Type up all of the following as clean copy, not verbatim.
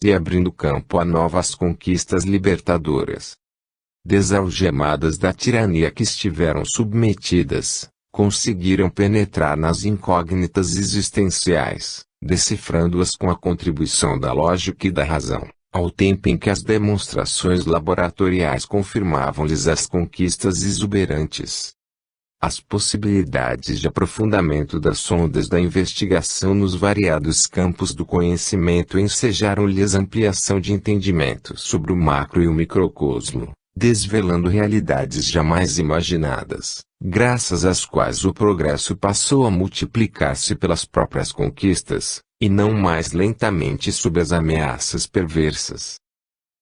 e abrindo campo a novas conquistas libertadoras. Desalgemadas da tirania que estiveram submetidas, conseguiram penetrar nas incógnitas existenciais, decifrando-as com a contribuição da lógica e da razão, ao tempo em que as demonstrações laboratoriais confirmavam-lhes as conquistas exuberantes. As possibilidades de aprofundamento das sondas da investigação nos variados campos do conhecimento ensejaram-lhes ampliação de entendimento sobre o macro e o microcosmo, desvelando realidades jamais imaginadas, graças às quais o progresso passou a multiplicar-se pelas próprias conquistas, e não mais lentamente sob as ameaças perversas.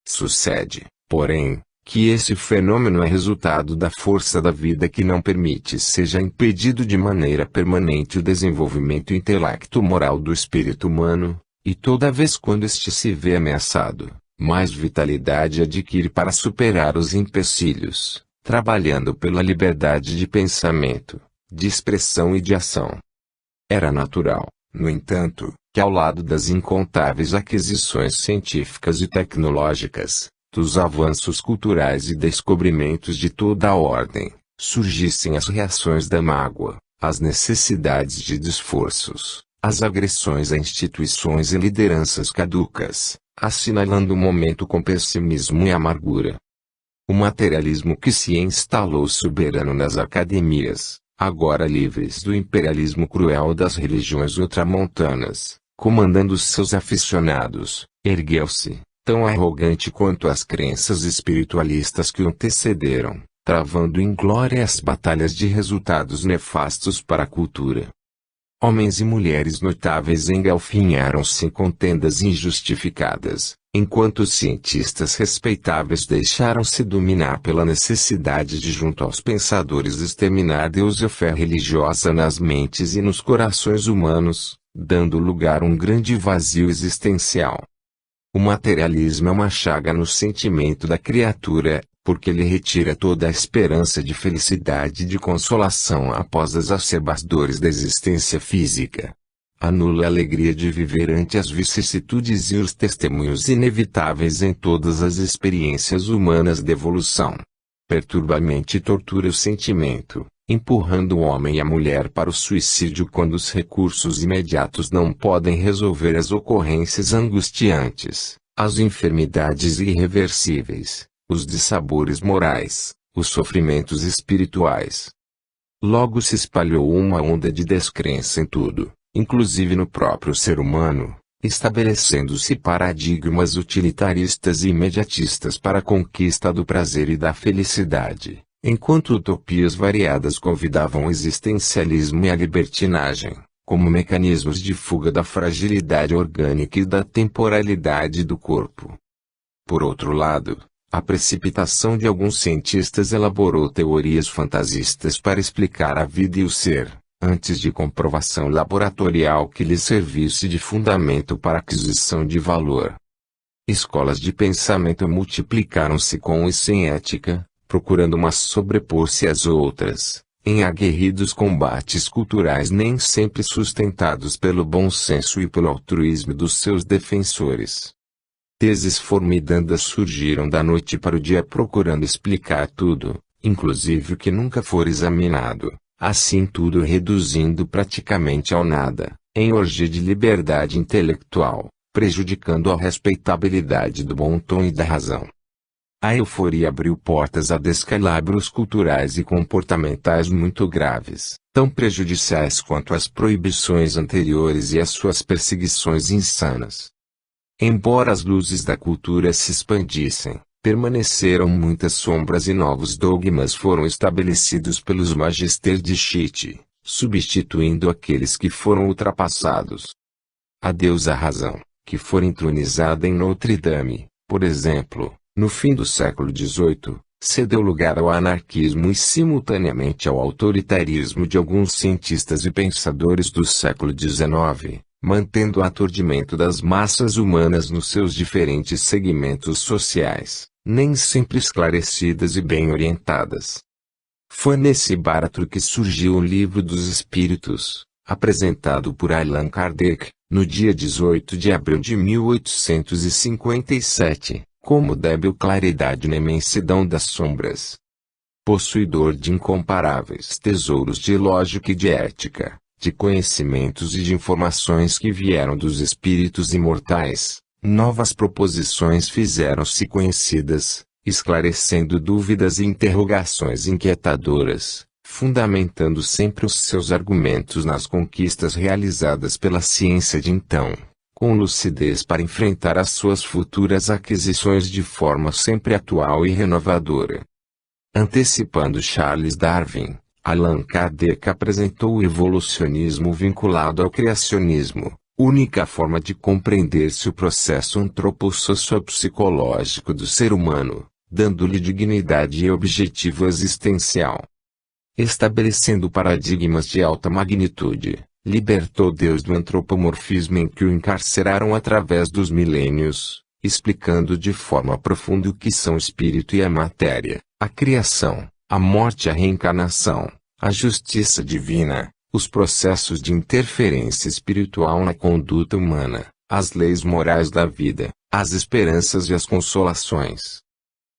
Sucede, porém, que esse fenômeno é resultado da força da vida que não permite seja impedido de maneira permanente o desenvolvimento intelecto-moral do espírito humano, e toda vez quando este se vê ameaçado, mais vitalidade adquire para superar os empecilhos, trabalhando pela liberdade de pensamento, de expressão e de ação. Era natural, no entanto, que ao lado das incontáveis aquisições científicas e tecnológicas, dos avanços culturais e descobrimentos de toda a ordem, surgissem as reações da mágoa, as necessidades de esforços, as agressões a instituições e lideranças caducas, assinalando o momento com pessimismo e amargura. O materialismo que se instalou soberano nas academias, agora livres do imperialismo cruel das religiões ultramontanas, comandando seus aficionados, ergueu-se, tão arrogante quanto as crenças espiritualistas que o antecederam, travando inglórias batalhas de resultados nefastos para a cultura. Homens e mulheres notáveis engalfinharam-se em contendas injustificadas, enquanto os cientistas respeitáveis deixaram-se dominar pela necessidade de junto aos pensadores exterminar Deus e a fé religiosa nas mentes e nos corações humanos, dando lugar a um grande vazio existencial. O materialismo é uma chaga no sentimento da criatura, porque lhe retira toda a esperança de felicidade e de consolação após as acerbas dores da existência física. Anula a alegria de viver ante as vicissitudes e os testemunhos inevitáveis em todas as experiências humanas de evolução. Perturba a mente e tortura o sentimento, empurrando o homem e a mulher para o suicídio quando os recursos imediatos não podem resolver as ocorrências angustiantes, as enfermidades irreversíveis, os dissabores morais, os sofrimentos espirituais. Logo se espalhou uma onda de descrença em tudo, inclusive no próprio ser humano, estabelecendo-se paradigmas utilitaristas e imediatistas para a conquista do prazer e da felicidade, enquanto utopias variadas convidavam o existencialismo e a libertinagem, como mecanismos de fuga da fragilidade orgânica e da temporalidade do corpo. Por outro lado, a precipitação de alguns cientistas elaborou teorias fantasistas para explicar a vida e o ser, antes de comprovação laboratorial que lhes servisse de fundamento para aquisição de valor. Escolas de pensamento multiplicaram-se com e sem ética, procurando umas sobrepor-se às outras, em aguerridos combates culturais nem sempre sustentados pelo bom senso e pelo altruísmo dos seus defensores. Teses formidandas surgiram da noite para o dia procurando explicar tudo, inclusive o que nunca for examinado, assim tudo reduzindo praticamente ao nada, em orgia de liberdade intelectual, prejudicando a respeitabilidade do bom tom e da razão. A euforia abriu portas a descalabros culturais e comportamentais muito graves, tão prejudiciais quanto as proibições anteriores e as suas perseguições insanas. Embora as luzes da cultura se expandissem, permaneceram muitas sombras e novos dogmas foram estabelecidos pelos magister de Shite, substituindo aqueles que foram ultrapassados. Adeus à razão, que fora entronizada em Notre Dame, por exemplo, no fim do século XVIII, cedeu lugar ao anarquismo e simultaneamente ao autoritarismo de alguns cientistas e pensadores do século XIX, mantendo o aturdimento das massas humanas nos seus diferentes segmentos sociais, nem sempre esclarecidas e bem orientadas. Foi nesse barato que surgiu o Livro dos Espíritos, apresentado por Allan Kardec, no dia 18 de abril de 1857, como débil claridade na imensidão das sombras. Possuidor de incomparáveis tesouros de lógica e de ética, de conhecimentos e de informações que vieram dos espíritos imortais, novas proposições fizeram-se conhecidas, esclarecendo dúvidas e interrogações inquietadoras, fundamentando sempre os seus argumentos nas conquistas realizadas pela ciência de então, com lucidez para enfrentar as suas futuras aquisições de forma sempre atual e renovadora. Antecipando Charles Darwin, Allan Kardec apresentou o evolucionismo vinculado ao criacionismo, única forma de compreender-se o processo antropossociopsicológico do ser humano, dando-lhe dignidade e objetivo existencial. Estabelecendo paradigmas de alta magnitude, libertou Deus do antropomorfismo em que o encarceraram através dos milênios, explicando de forma profunda o que são o espírito e a matéria, a criação, a morte e a reencarnação, a justiça divina, os processos de interferência espiritual na conduta humana, as leis morais da vida, as esperanças e as consolações.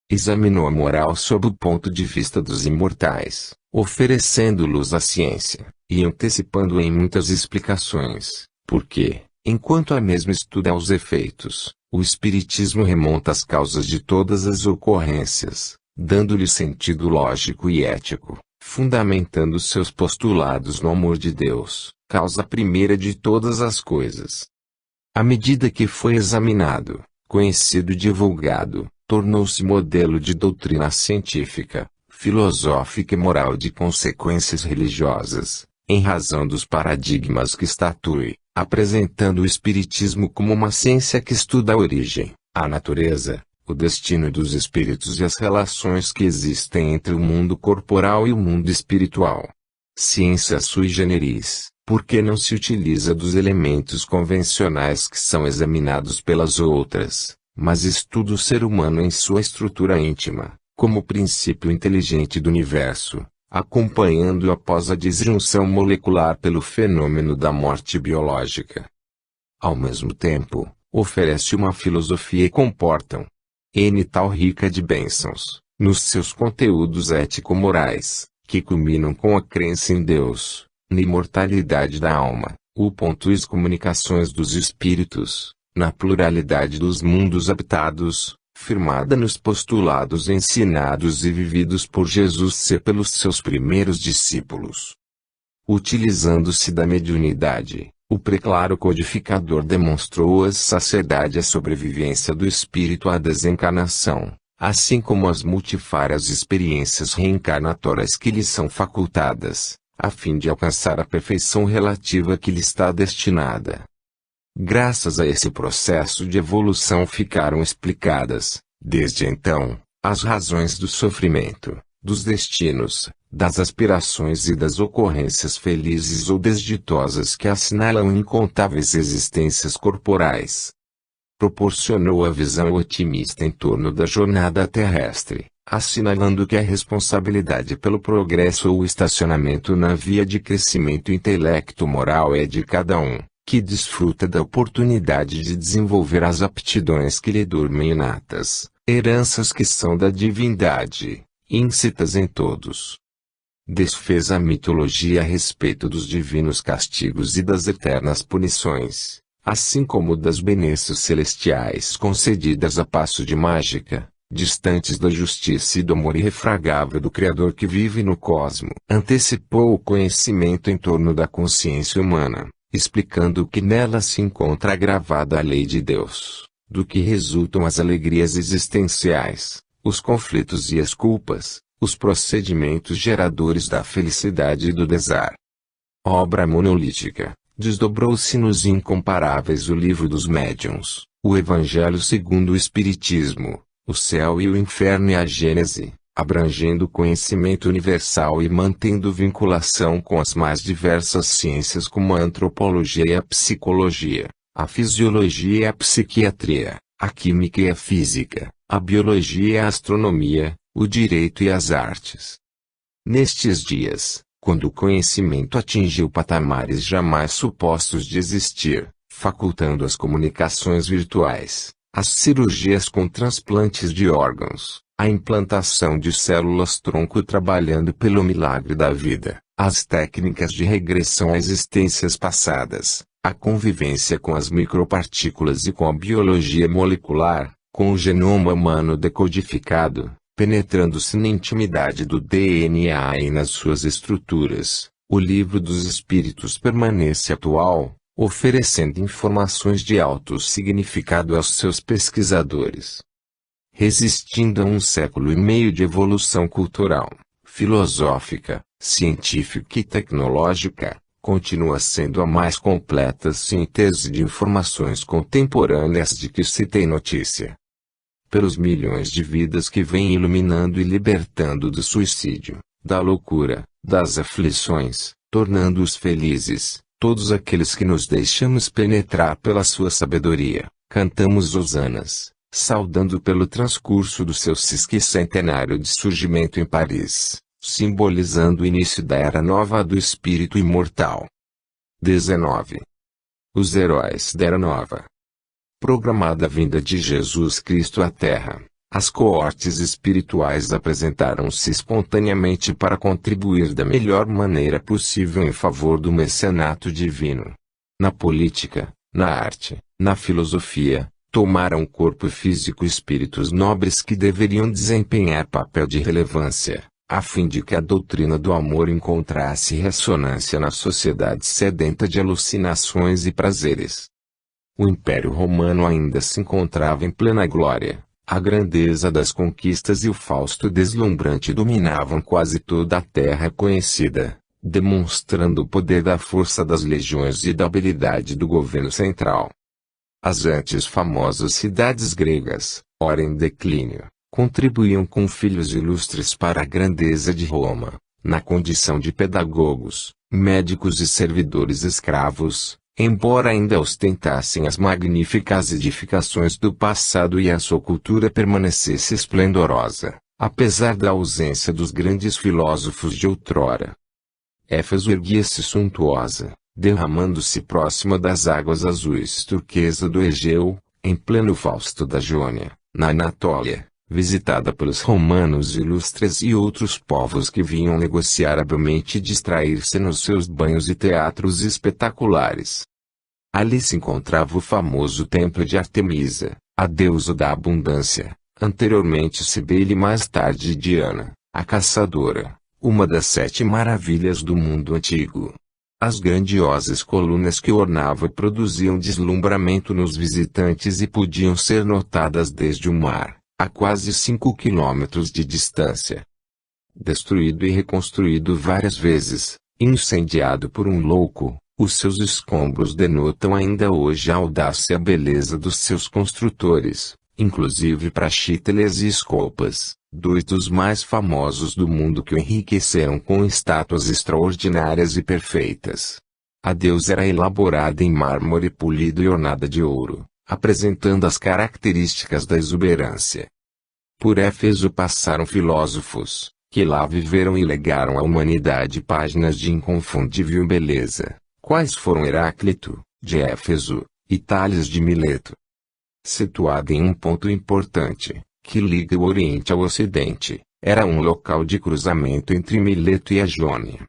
Examinou a moral sob o ponto de vista dos imortais, oferecendo luz à ciência, e antecipando em muitas explicações, porque, enquanto a mesma estuda os efeitos, o Espiritismo remonta às causas de todas as ocorrências, dando-lhe sentido lógico e ético, fundamentando seus postulados no amor de Deus, causa primeira de todas as coisas. À medida que foi examinado, conhecido e divulgado, tornou-se modelo de doutrina científica, filosófica e moral de consequências religiosas, em razão dos paradigmas que estatui, apresentando o Espiritismo como uma ciência que estuda a origem, a natureza, o destino dos espíritos e as relações que existem entre o mundo corporal e o mundo espiritual. Ciência sui generis, porque não se utiliza dos elementos convencionais que são examinados pelas outras, mas estuda o ser humano em sua estrutura íntima, como princípio inteligente do universo, acompanhando-o após a disjunção molecular pelo fenômeno da morte biológica. Ao mesmo tempo, oferece uma filosofia e comportam N tal rica de bênçãos, nos seus conteúdos ético-morais, que culminam com a crença em Deus, na imortalidade da alma, as comunicações dos espíritos, na pluralidade dos mundos habitados, firmada nos postulados ensinados e vividos por Jesus e pelos seus primeiros discípulos. Utilizando-se da mediunidade, o preclaro codificador demonstrou à sociedade a sobrevivência do espírito à desencarnação, assim como as multifárias experiências reencarnatórias que lhe são facultadas, a fim de alcançar a perfeição relativa que lhe está destinada. Graças a esse processo de evolução ficaram explicadas, desde então, as razões do sofrimento, dos destinos, das aspirações e das ocorrências felizes ou desditosas que assinalam incontáveis existências corporais. Proporcionou a visão otimista em torno da jornada terrestre, assinalando que a responsabilidade pelo progresso ou estacionamento na via de crescimento intelecto-moral é de cada um, que desfruta da oportunidade de desenvolver as aptidões que lhe dormem inatas, heranças que são da divindade, íncitas em todos. Desfez a mitologia a respeito dos divinos castigos e das eternas punições, assim como das benesses celestiais concedidas a passo de mágica, distantes da justiça e do amor irrefragável do Criador que vive no cosmo. Antecipou o conhecimento em torno da consciência humana, explicando que nela se encontra gravada a lei de Deus, do que resultam as alegrias existenciais, os conflitos e as culpas, os procedimentos geradores da felicidade e do desar. Obra monolítica, desdobrou-se nos incomparáveis o Livro dos Médiuns, o Evangelho segundo o Espiritismo, o Céu e o Inferno e a Gênese, abrangendo o conhecimento universal e mantendo vinculação com as mais diversas ciências como a antropologia e a psicologia, a fisiologia e a psiquiatria, a química e a física, a biologia e a astronomia, o direito e as artes. Nestes dias, quando o conhecimento atingiu patamares jamais supostos de existir, facultando as comunicações virtuais, as cirurgias com transplantes de órgãos, a implantação de células-tronco trabalhando pelo milagre da vida, as técnicas de regressão a existências passadas, a convivência com as micropartículas e com a biologia molecular, com o genoma humano decodificado, penetrando-se na intimidade do DNA e nas suas estruturas, o livro dos espíritos permanece atual, oferecendo informações de alto significado aos seus pesquisadores. Resistindo a 1,5 séculos de evolução cultural, filosófica, científica e tecnológica, continua sendo a mais completa síntese de informações contemporâneas de que se tem notícia. Pelos milhões de vidas que vem iluminando e libertando do suicídio, da loucura, das aflições, tornando-os felizes, todos aqueles que nos deixamos penetrar pela sua sabedoria, cantamos hosanas, saudando pelo transcurso do seu sesquicentenário de surgimento em Paris, simbolizando o início da era nova do espírito imortal. 19. Os heróis da era nova. Programada a vinda de Jesus Cristo à Terra, as coortes espirituais apresentaram-se espontaneamente para contribuir da melhor maneira possível em favor do mecenato divino. Na política, na arte, na filosofia, tomaram corpo físico espíritos nobres que deveriam desempenhar papel de relevância, a fim de que a doutrina do amor encontrasse ressonância na sociedade sedenta de alucinações e prazeres. O Império Romano ainda se encontrava em plena glória, a grandeza das conquistas e o fausto deslumbrante dominavam quase toda a terra conhecida, demonstrando o poder da força das legiões e da habilidade do governo central. As antes famosas cidades gregas, ora em declínio, contribuíam com filhos ilustres para a grandeza de Roma, na condição de pedagogos, médicos e servidores escravos, embora ainda ostentassem as magníficas edificações do passado e a sua cultura permanecesse esplendorosa, apesar da ausência dos grandes filósofos de outrora. Éfeso erguia-se suntuosa, derramando-se próxima das águas azuis turquesa do Egeu, em pleno fausto da Jônia, na Anatólia, visitada pelos romanos ilustres e outros povos que vinham negociar habilmente e distrair-se nos seus banhos e teatros espetaculares. Ali se encontrava o famoso templo de Artemisa, a deusa da abundância, anteriormente Cibele e mais tarde Diana, a caçadora, uma das 7 maravilhas do mundo antigo. As grandiosas colunas que ornavam produziam deslumbramento nos visitantes e podiam ser notadas desde o mar, a quase 5 quilômetros de distância. Destruído e reconstruído várias vezes, incendiado por um louco, os seus escombros denotam ainda hoje a audácia e a beleza dos seus construtores, inclusive Praxíteles e Escopas, 2 dos mais famosos do mundo que o enriqueceram com estátuas extraordinárias e perfeitas. A deusa era elaborada em mármore polido e ornada de ouro, apresentando as características da exuberância. Por Éfeso passaram filósofos, que lá viveram e legaram à humanidade páginas de inconfundível beleza, quais foram Heráclito, de Éfeso, e Tales de Mileto. Situada em um ponto importante, que liga o Oriente ao Ocidente, era um local de cruzamento entre Mileto e a Jônia.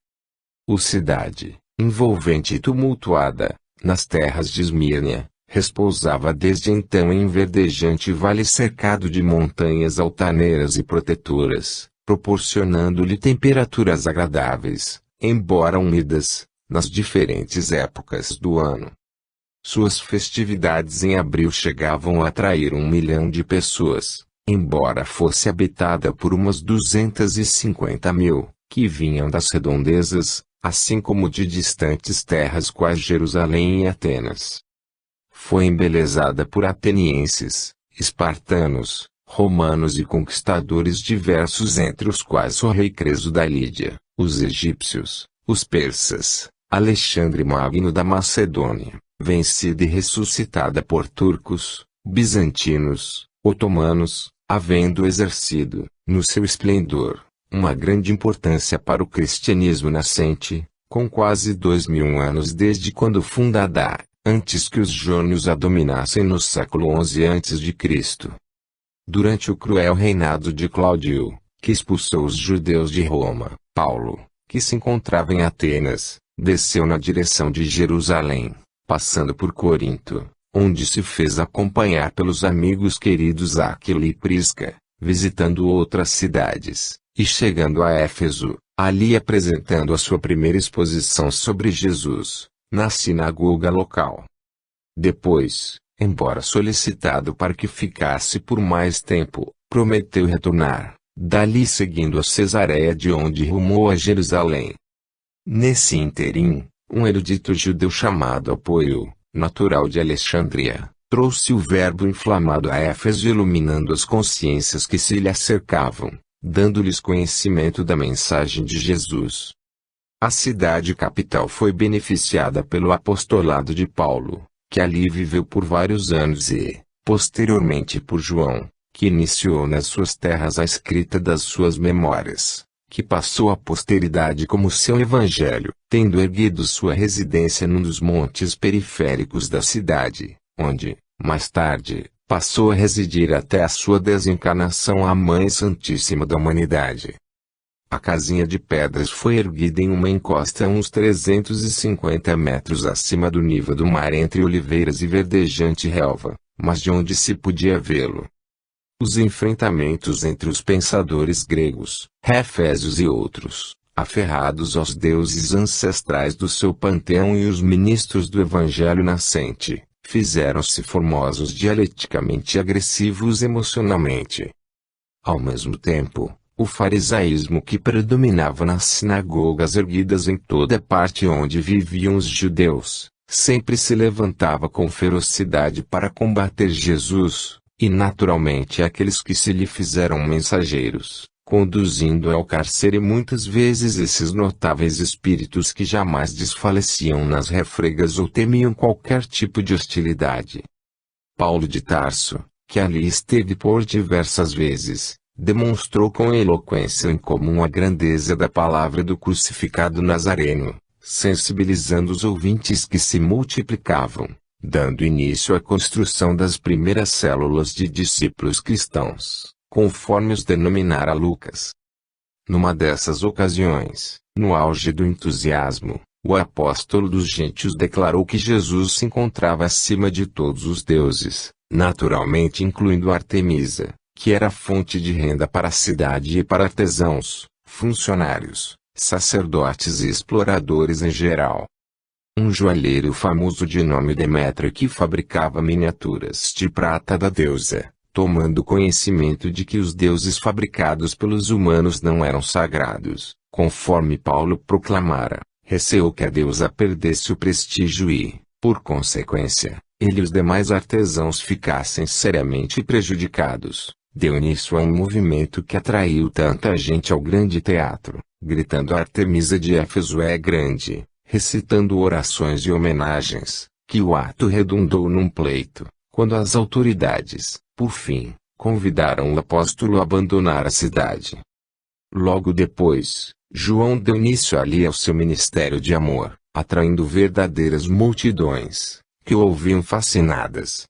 O cidade, envolvente e tumultuada, nas terras de Esmírnia, repousava desde então em verdejante vale cercado de montanhas altaneiras e protetoras, proporcionando-lhe temperaturas agradáveis, embora úmidas, nas diferentes épocas do ano. Suas festividades em abril chegavam a atrair 1 milhão de pessoas, embora fosse habitada por umas 250 mil, que vinham das redondezas, assim como de distantes terras quais Jerusalém e Atenas. Foi embelezada por atenienses, espartanos, romanos e conquistadores diversos, entre os quais o rei Creso da Lídia, os egípcios, os persas, Alexandre Magno da Macedônia, vencida e ressuscitada por turcos, bizantinos, otomanos, havendo exercido, no seu esplendor, uma grande importância para o cristianismo nascente, com quase 2000 anos desde quando fundada, antes que os jônios a dominassem no século XI a.C. Durante o cruel reinado de Cláudio, que expulsou os judeus de Roma, Paulo, que se encontrava em Atenas, desceu na direção de Jerusalém, passando por Corinto, onde se fez acompanhar pelos amigos queridos Áquila e Prisca, visitando outras cidades, e chegando a Éfeso, ali apresentando a sua primeira exposição sobre Jesus, na sinagoga local. Depois, embora solicitado para que ficasse por mais tempo, prometeu retornar, dali seguindo a Cesareia de onde rumou a Jerusalém. Nesse ínterim, um erudito judeu chamado Apoio, natural de Alexandria, trouxe o verbo inflamado a Éfeso iluminando as consciências que se lhe acercavam, dando-lhes conhecimento da mensagem de Jesus. A cidade capital foi beneficiada pelo apostolado de Paulo, que ali viveu por vários anos e, posteriormente por João, que iniciou nas suas terras a escrita das suas memórias, que passou à posteridade como seu evangelho, tendo erguido sua residência num dos montes periféricos da cidade, onde, mais tarde, passou a residir até a sua desencarnação a Mãe Santíssima da Humanidade. A casinha de pedras foi erguida em uma encosta a uns 350 metros acima do nível do mar entre oliveiras e verdejante relva, mas de onde se podia vê-lo. Os enfrentamentos entre os pensadores gregos, Efésios e outros, aferrados aos deuses ancestrais do seu panteão e os ministros do evangelho nascente, fizeram-se formosos dialeticamente e agressivos emocionalmente. Ao mesmo tempo, o farisaísmo que predominava nas sinagogas erguidas em toda parte onde viviam os judeus, sempre se levantava com ferocidade para combater Jesus, e naturalmente aqueles que se lhe fizeram mensageiros, conduzindo-o ao cárcere muitas vezes esses notáveis espíritos que jamais desfaleciam nas refregas ou temiam qualquer tipo de hostilidade. Paulo de Tarso, que ali esteve por diversas vezes, demonstrou com eloquência incomum a grandeza da palavra do crucificado Nazareno, sensibilizando os ouvintes que se multiplicavam, dando início à construção das primeiras células de discípulos cristãos, conforme os denominara Lucas. Numa dessas ocasiões, no auge do entusiasmo, o apóstolo dos gentios declarou que Jesus se encontrava acima de todos os deuses, naturalmente incluindo Artemisa, que era fonte de renda para a cidade e para artesãos, funcionários, sacerdotes e exploradores em geral. Um joalheiro famoso de nome Demétrio que fabricava miniaturas de prata da deusa, tomando conhecimento de que os deuses fabricados pelos humanos não eram sagrados, conforme Paulo proclamara, receou que a deusa perdesse o prestígio e, por consequência, ele e os demais artesãos ficassem seriamente prejudicados. Deu início a um movimento que atraiu tanta gente ao grande teatro, gritando Artemisa de Éfeso é grande, recitando orações e homenagens, que o ato redundou num pleito, quando as autoridades, por fim, convidaram o apóstolo a abandonar a cidade. Logo depois, João deu início ali ao seu ministério de amor, atraindo verdadeiras multidões, que o ouviam fascinadas.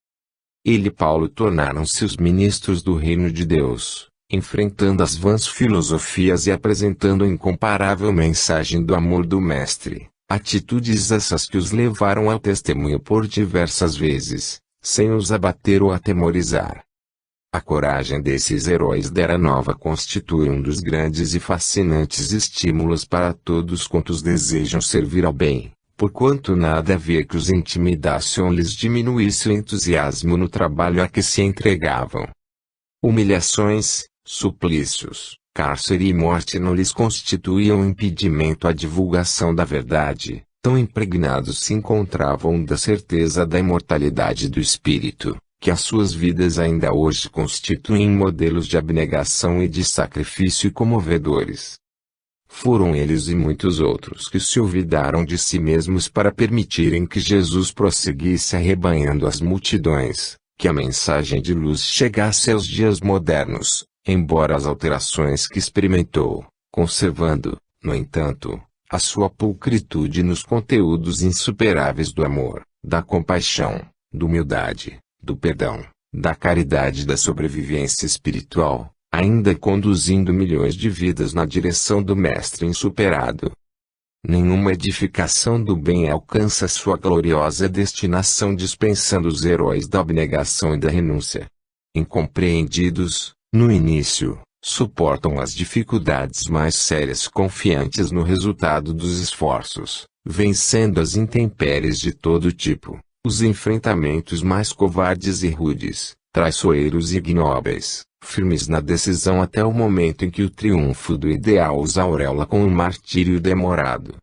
Ele e Paulo tornaram-se os ministros do reino de Deus, enfrentando as vãs filosofias e apresentando a incomparável mensagem do amor do Mestre, atitudes essas que os levaram ao testemunho por diversas vezes, sem os abater ou atemorizar. A coragem desses heróis da Era Nova constitui um dos grandes e fascinantes estímulos para todos quantos desejam servir ao bem, porquanto nada havia que os intimidasse ou lhes diminuísse o entusiasmo no trabalho a que se entregavam. Humilhações, suplícios, cárcere e morte não lhes constituíam impedimento à divulgação da verdade, tão impregnados se encontravam da certeza da imortalidade do espírito, que as suas vidas ainda hoje constituem modelos de abnegação e de sacrifício comovedores. Foram eles e muitos outros que se olvidaram de si mesmos para permitirem que Jesus prosseguisse arrebanhando as multidões, que a mensagem de luz chegasse aos dias modernos, embora as alterações que experimentou, conservando, no entanto, a sua pulcritude nos conteúdos insuperáveis do amor, da compaixão, da humildade, do perdão, da caridade e da sobrevivência espiritual, ainda conduzindo milhões de vidas na direção do Mestre insuperado. Nenhuma edificação do bem alcança sua gloriosa destinação dispensando os heróis da abnegação e da renúncia. Incompreendidos, no início, suportam as dificuldades mais sérias confiantes no resultado dos esforços, vencendo as intempéries de todo tipo, os enfrentamentos mais covardes e rudes, traiçoeiros e ignóbeis, firmes na decisão até o momento em que o triunfo do ideal os aureola com um martírio demorado.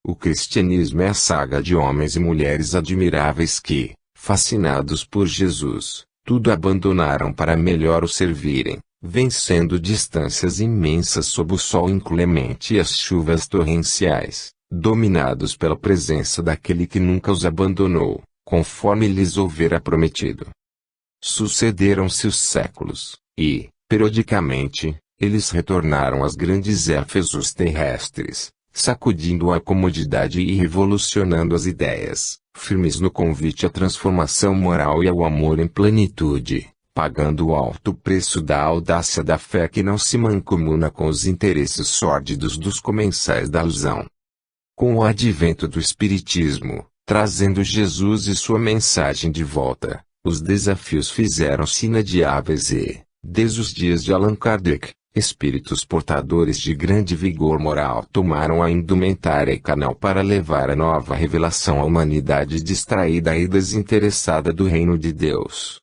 O cristianismo é a saga de homens e mulheres admiráveis que, fascinados por Jesus, tudo abandonaram para melhor o servirem, vencendo distâncias imensas sob o sol inclemente e as chuvas torrenciais, dominados pela presença daquele que nunca os abandonou, conforme lhes houvera prometido. Sucederam-se os séculos, e, periodicamente, eles retornaram às grandes Éfesos terrestres, sacudindo a comodidade e revolucionando as ideias, firmes no convite à transformação moral e ao amor em plenitude, pagando o alto preço da audácia da fé que não se mancomuna com os interesses sórdidos dos comensais da ilusão. Com o advento do Espiritismo, trazendo Jesus e sua mensagem de volta, os desafios fizeram-se inadiáveis e, desde os dias de Allan Kardec, espíritos portadores de grande vigor moral tomaram a indumentária e canal para levar a nova revelação à humanidade distraída e desinteressada do reino de Deus.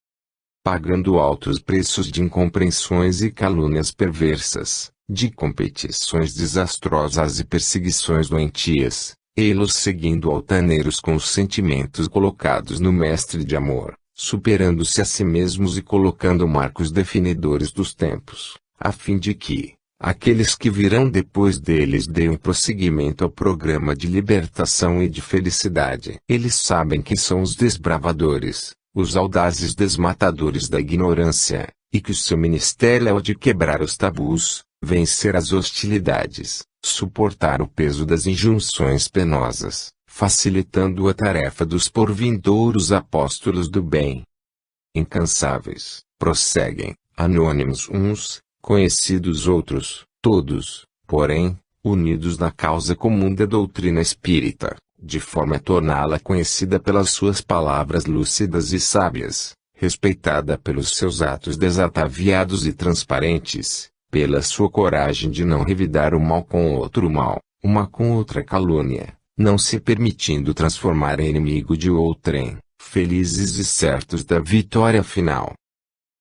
Pagando altos preços de incompreensões e calúnias perversas, de competições desastrosas e perseguições doentias, eles seguindo altaneiros com os sentimentos colocados no mestre de amor, superando-se a si mesmos e colocando marcos definidores dos tempos, a fim de que, aqueles que virão depois deles deem prosseguimento ao programa de libertação e de felicidade. Eles sabem que são os desbravadores, os audazes desmatadores da ignorância, e que o seu ministério é o de quebrar os tabus, vencer as hostilidades, suportar o peso das injunções penosas, facilitando a tarefa dos porvindouros apóstolos do bem. Incansáveis, prosseguem, anônimos uns, conhecidos outros, todos, porém, unidos na causa comum da doutrina espírita, de forma a torná-la conhecida pelas suas palavras lúcidas e sábias, respeitada pelos seus atos desataviados e transparentes, pela sua coragem de não revidar o mal com outro mal, uma com outra calúnia, não se permitindo transformar em inimigo de outrem, felizes e certos da vitória final.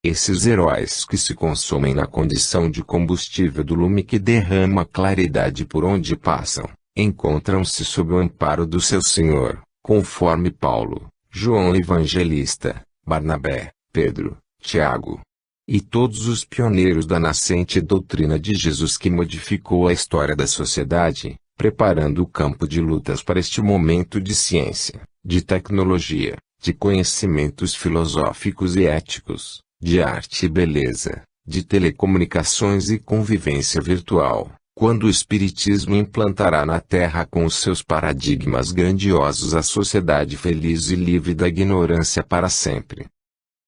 Esses heróis que se consomem na condição de combustível do lume que derrama claridade por onde passam, encontram-se sob o amparo do seu Senhor, conforme Paulo, João Evangelista, Barnabé, Pedro, Tiago e todos os pioneiros da nascente doutrina de Jesus que modificou a história da sociedade, preparando o campo de lutas para este momento de ciência, de tecnologia, de conhecimentos filosóficos e éticos, de arte e beleza, de telecomunicações e convivência virtual, quando o Espiritismo implantará na Terra com os seus paradigmas grandiosos a sociedade feliz e livre da ignorância para sempre.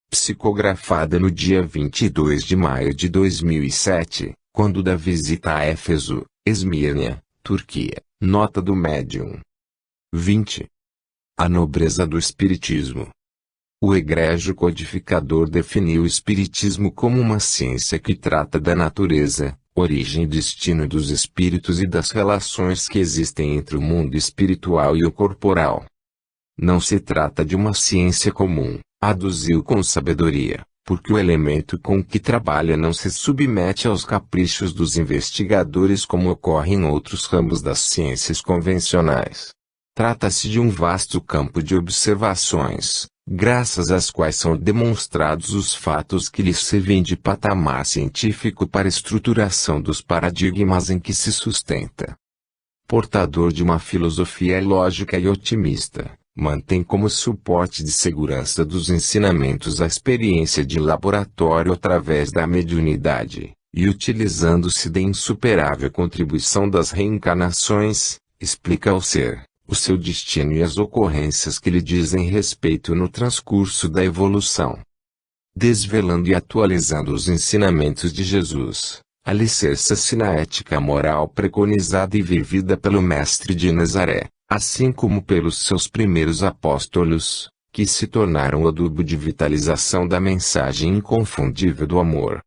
Psicografada no dia 22 de maio de 2007, quando da visita a Éfeso, Esmírnia, Turquia, nota do médium. 20. A nobreza do Espiritismo. O egrégio codificador definiu o Espiritismo como uma ciência que trata da natureza, origem e destino dos espíritos e das relações que existem entre o mundo espiritual e o corporal. Não se trata de uma ciência comum, aduziu com sabedoria, porque o elemento com que trabalha não se submete aos caprichos dos investigadores como ocorre em outros ramos das ciências convencionais. Trata-se de um vasto campo de observações, graças às quais são demonstrados os fatos que lhes servem de patamar científico para a estruturação dos paradigmas em que se sustenta. Portador de uma filosofia lógica e otimista, mantém como suporte de segurança dos ensinamentos a experiência de laboratório através da mediunidade, e utilizando-se da insuperável contribuição das reencarnações, explica ao ser, o seu destino e as ocorrências que lhe dizem respeito no transcurso da evolução. Desvelando e atualizando os ensinamentos de Jesus, alicerça-se na ética moral preconizada e vivida pelo Mestre de Nazaré, assim como pelos seus primeiros apóstolos, que se tornaram o adubo de vitalização da mensagem inconfundível do amor.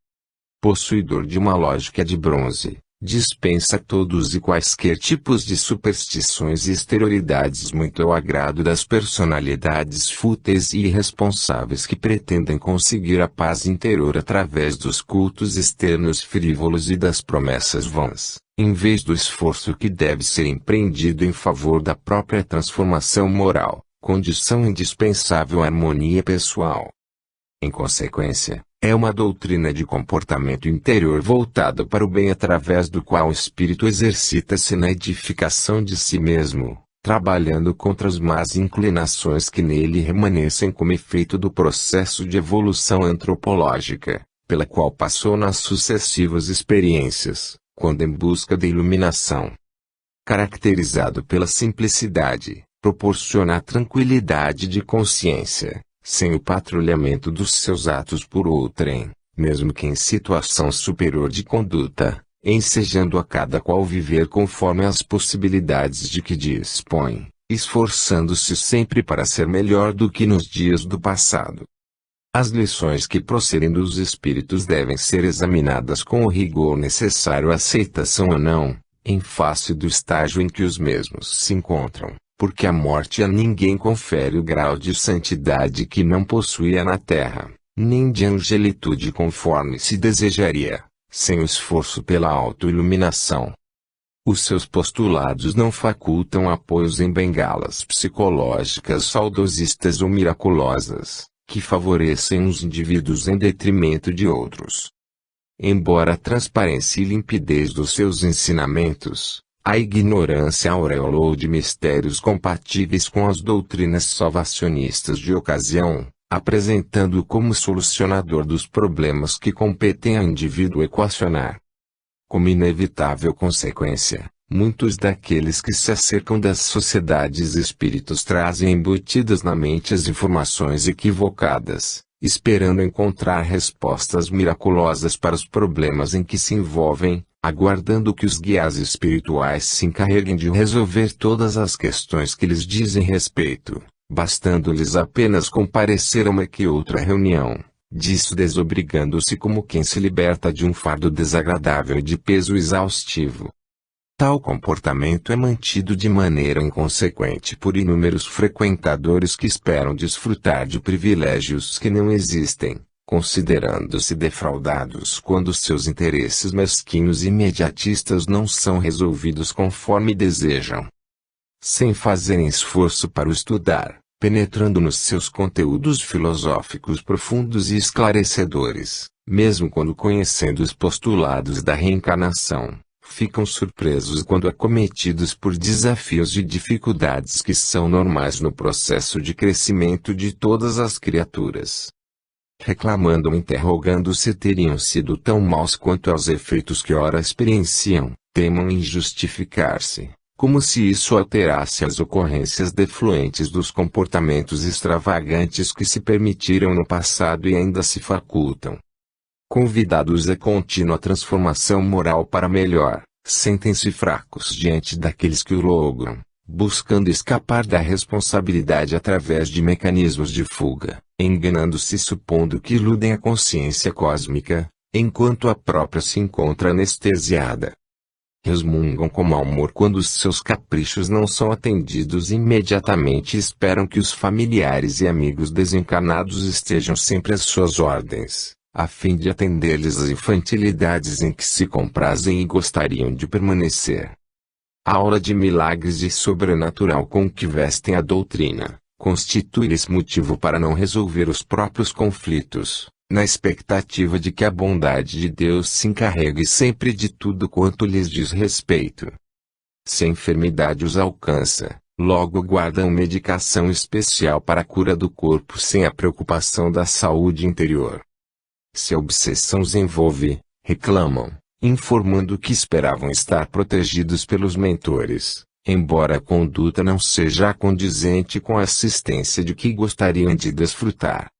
Possuidor de uma lógica de bronze, dispensa todos e quaisquer tipos de superstições e exterioridades muito ao agrado das personalidades fúteis e irresponsáveis que pretendem conseguir a paz interior através dos cultos externos frívolos e das promessas vãs, em vez do esforço que deve ser empreendido em favor da própria transformação moral, condição indispensável à harmonia pessoal. Em consequência, é uma doutrina de comportamento interior voltada para o bem através do qual o espírito exercita-se na edificação de si mesmo, trabalhando contra as más inclinações que nele remanescem como efeito do processo de evolução antropológica, pela qual passou nas sucessivas experiências, quando em busca da iluminação. Caracterizado pela simplicidade, proporciona tranquilidade de consciência, sem o patrulhamento dos seus atos por outrem, mesmo que em situação superior de conduta, ensejando a cada qual viver conforme as possibilidades de que dispõe, esforçando-se sempre para ser melhor do que nos dias do passado. As lições que procedem dos espíritos devem ser examinadas com o rigor necessário à aceitação ou não, em face do estágio em que os mesmos se encontram, porque a morte a ninguém confere o grau de santidade que não possuía na terra, nem de angelitude conforme se desejaria, sem o esforço pela autoiluminação. Os seus postulados não facultam apoios em bengalas psicológicas saudosistas ou miraculosas, que favorecem uns indivíduos em detrimento de outros. Embora a transparência e limpidez dos seus ensinamentos, a ignorância aureolou de mistérios compatíveis com as doutrinas salvacionistas de ocasião, apresentando-o como solucionador dos problemas que competem ao indivíduo equacionar. Como inevitável consequência, muitos daqueles que se acercam das sociedades espíritas trazem embutidas na mente as informações equivocadas, esperando encontrar respostas miraculosas para os problemas em que se envolvem, aguardando que os guias espirituais se encarreguem de resolver todas as questões que lhes dizem respeito, bastando-lhes apenas comparecer a uma que outra reunião, disso desobrigando-se como quem se liberta de um fardo desagradável e de peso exaustivo. Tal comportamento é mantido de maneira inconsequente por inúmeros frequentadores que esperam desfrutar de privilégios que não existem, considerando-se defraudados quando seus interesses mesquinhos e imediatistas não são resolvidos conforme desejam. Sem fazerem esforço para o estudar, penetrando nos seus conteúdos filosóficos profundos e esclarecedores, mesmo quando conhecendo os postulados da reencarnação, ficam surpresos quando acometidos por desafios e dificuldades que são normais no processo de crescimento de todas as criaturas. Reclamando ou interrogando se teriam sido tão maus quanto aos efeitos que ora experienciam, temam em justificar-se, como se isso alterasse as ocorrências defluentes dos comportamentos extravagantes que se permitiram no passado e ainda se facultam. Convidados a contínua transformação moral para melhor, sentem-se fracos diante daqueles que o logram, buscando escapar da responsabilidade através de mecanismos de fuga, enganando-se supondo que iludem a consciência cósmica, enquanto a própria se encontra anestesiada. Resmungam com mau humor quando os seus caprichos não são atendidos imediatamente e esperam que os familiares e amigos desencarnados estejam sempre às suas ordens, a fim de atender-lhes as infantilidades em que se comprazem e gostariam de permanecer. A aura de milagres e sobrenatural com que vestem a doutrina, constitui-lhes motivo para não resolver os próprios conflitos, na expectativa de que a bondade de Deus se encarregue sempre de tudo quanto lhes diz respeito. Se a enfermidade os alcança, logo guardam medicação especial para a cura do corpo sem a preocupação da saúde interior. Se a obsessão os envolve, reclamam, informando que esperavam estar protegidos pelos mentores, embora a conduta não seja condizente com a assistência de que gostariam de desfrutar.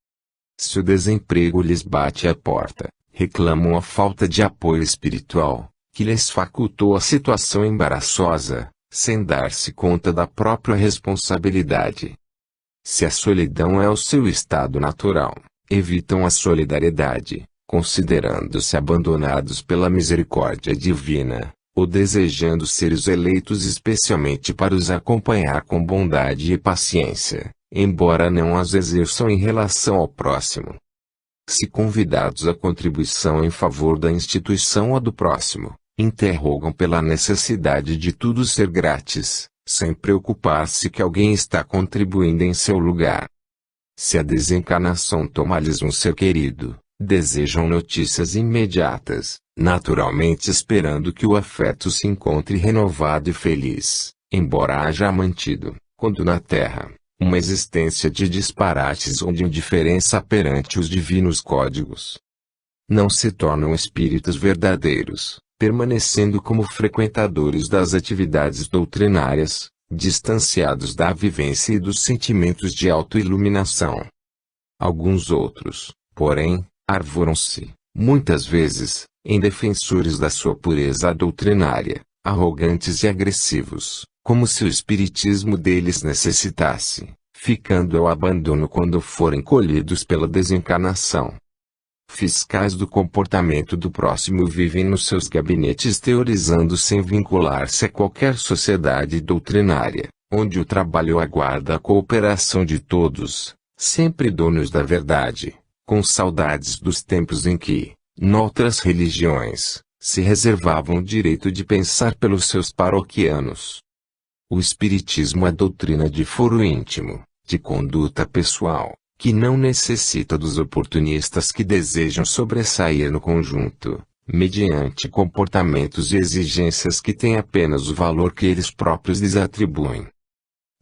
Se o desemprego lhes bate à porta, reclamam a falta de apoio espiritual, que lhes facultou a situação embaraçosa, sem dar-se conta da própria responsabilidade. Se a solidão é o seu estado natural, evitam a solidariedade, considerando-se abandonados pela misericórdia divina, ou desejando ser os eleitos especialmente para os acompanhar com bondade e paciência, embora não as exerçam em relação ao próximo. Se convidados à contribuição em favor da instituição ou do próximo, interrogam pela necessidade de tudo ser grátis, sem preocupar-se que alguém está contribuindo em seu lugar. Se a desencarnação toma-lhes um ser querido, desejam notícias imediatas, naturalmente esperando que o afeto se encontre renovado e feliz, embora haja mantido, quando na Terra, uma existência de disparates ou de indiferença perante os divinos códigos. Não se tornam espíritos verdadeiros, permanecendo como frequentadores das atividades doutrinárias, distanciados da vivência e dos sentimentos de autoiluminação. Alguns outros, porém, arvoram-se, muitas vezes, em defensores da sua pureza doutrinária, arrogantes e agressivos, como se o espiritismo deles necessitasse, ficando ao abandono quando forem colhidos pela desencarnação. Fiscais do comportamento do próximo vivem nos seus gabinetes teorizando sem vincular-se a qualquer sociedade doutrinária, onde o trabalho aguarda a cooperação de todos, sempre donos da verdade, com saudades dos tempos em que, noutras religiões, se reservavam o direito de pensar pelos seus paroquianos. O Espiritismo é doutrina de foro íntimo, de conduta pessoal, que não necessita dos oportunistas que desejam sobressair no conjunto, mediante comportamentos e exigências que têm apenas o valor que eles próprios lhes atribuem.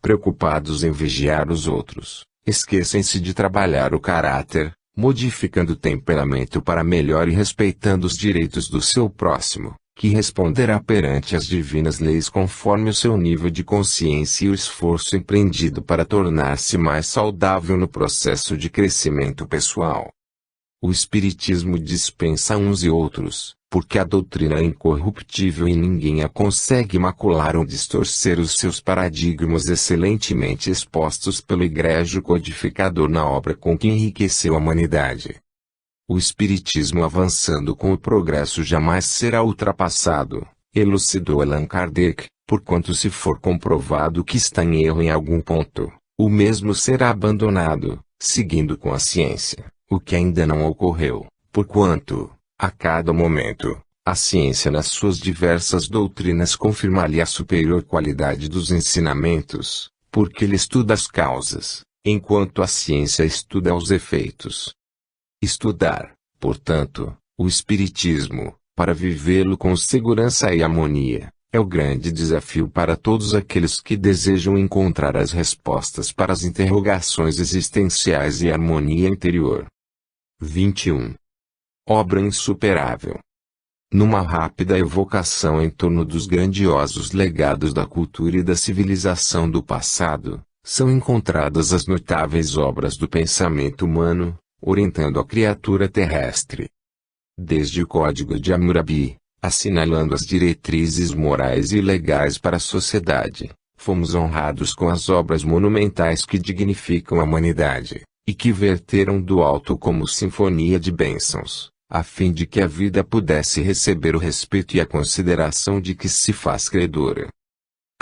Preocupados em vigiar os outros, esquecem-se de trabalhar o caráter, modificando o temperamento para melhor e respeitando os direitos do seu próximo, que responderá perante as divinas leis conforme o seu nível de consciência e o esforço empreendido para tornar-se mais saudável no processo de crescimento pessoal. O Espiritismo dispensa uns e outros, porque a doutrina é incorruptível e ninguém a consegue macular ou distorcer os seus paradigmas excelentemente expostos pelo egrégio codificador na obra com que enriqueceu a humanidade. O Espiritismo avançando com o progresso jamais será ultrapassado, elucidou Allan Kardec, porquanto se for comprovado que está em erro em algum ponto, o mesmo será abandonado, seguindo com a ciência, o que ainda não ocorreu, porquanto, a cada momento, a ciência nas suas diversas doutrinas confirma-lhe a superior qualidade dos ensinamentos, porque ele estuda as causas, enquanto a ciência estuda os efeitos. Estudar, portanto, o Espiritismo, para vivê-lo com segurança e harmonia, é o grande desafio para todos aqueles que desejam encontrar as respostas para as interrogações existenciais e harmonia interior. 21. Obra insuperável. Numa rápida evocação em torno dos grandiosos legados da cultura e da civilização do passado, são encontradas as notáveis obras do pensamento humano, orientando a criatura terrestre. Desde o Código de Hammurabi, assinalando as diretrizes morais e legais para a sociedade, fomos honrados com as obras monumentais que dignificam a humanidade, e que verteram do alto como sinfonia de bênçãos, a fim de que a vida pudesse receber o respeito e a consideração de que se faz credora.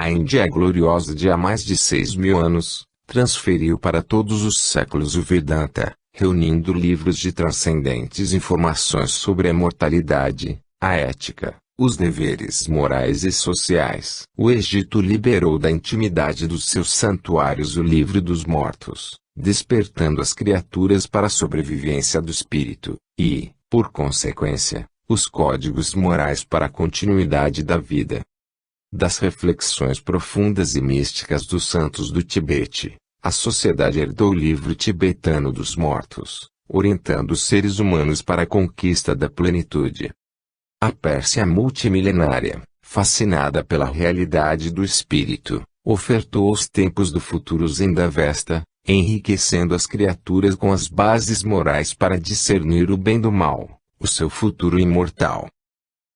A Índia gloriosa de há mais de 6.000 anos, transferiu para todos os séculos o Vedanta, reunindo livros de transcendentes informações sobre a mortalidade, a ética, os deveres morais e sociais. O Egito liberou da intimidade dos seus santuários o livro dos mortos, despertando as criaturas para a sobrevivência do espírito, e, por consequência, os códigos morais para a continuidade da vida. Das reflexões profundas e místicas dos santos do Tibete, a sociedade herdou o livro tibetano dos mortos, orientando os seres humanos para a conquista da plenitude. A Pérsia multimilenária, fascinada pela realidade do espírito, ofertou os tempos do futuro Zendavesta, enriquecendo as criaturas com as bases morais para discernir o bem do mal, o seu futuro imortal.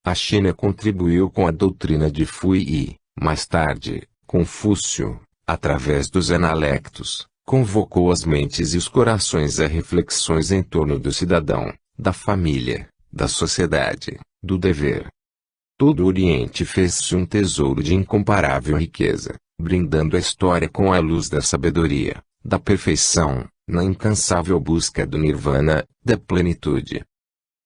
A China contribuiu com a doutrina de Fui e, mais tarde, Confúcio, através dos Analectos, convocou as mentes e os corações a reflexões em torno do cidadão, da família, da sociedade, do dever. Todo o Oriente fez-se um tesouro de incomparável riqueza, brindando a história com a luz da sabedoria, da perfeição, na incansável busca do nirvana, da plenitude.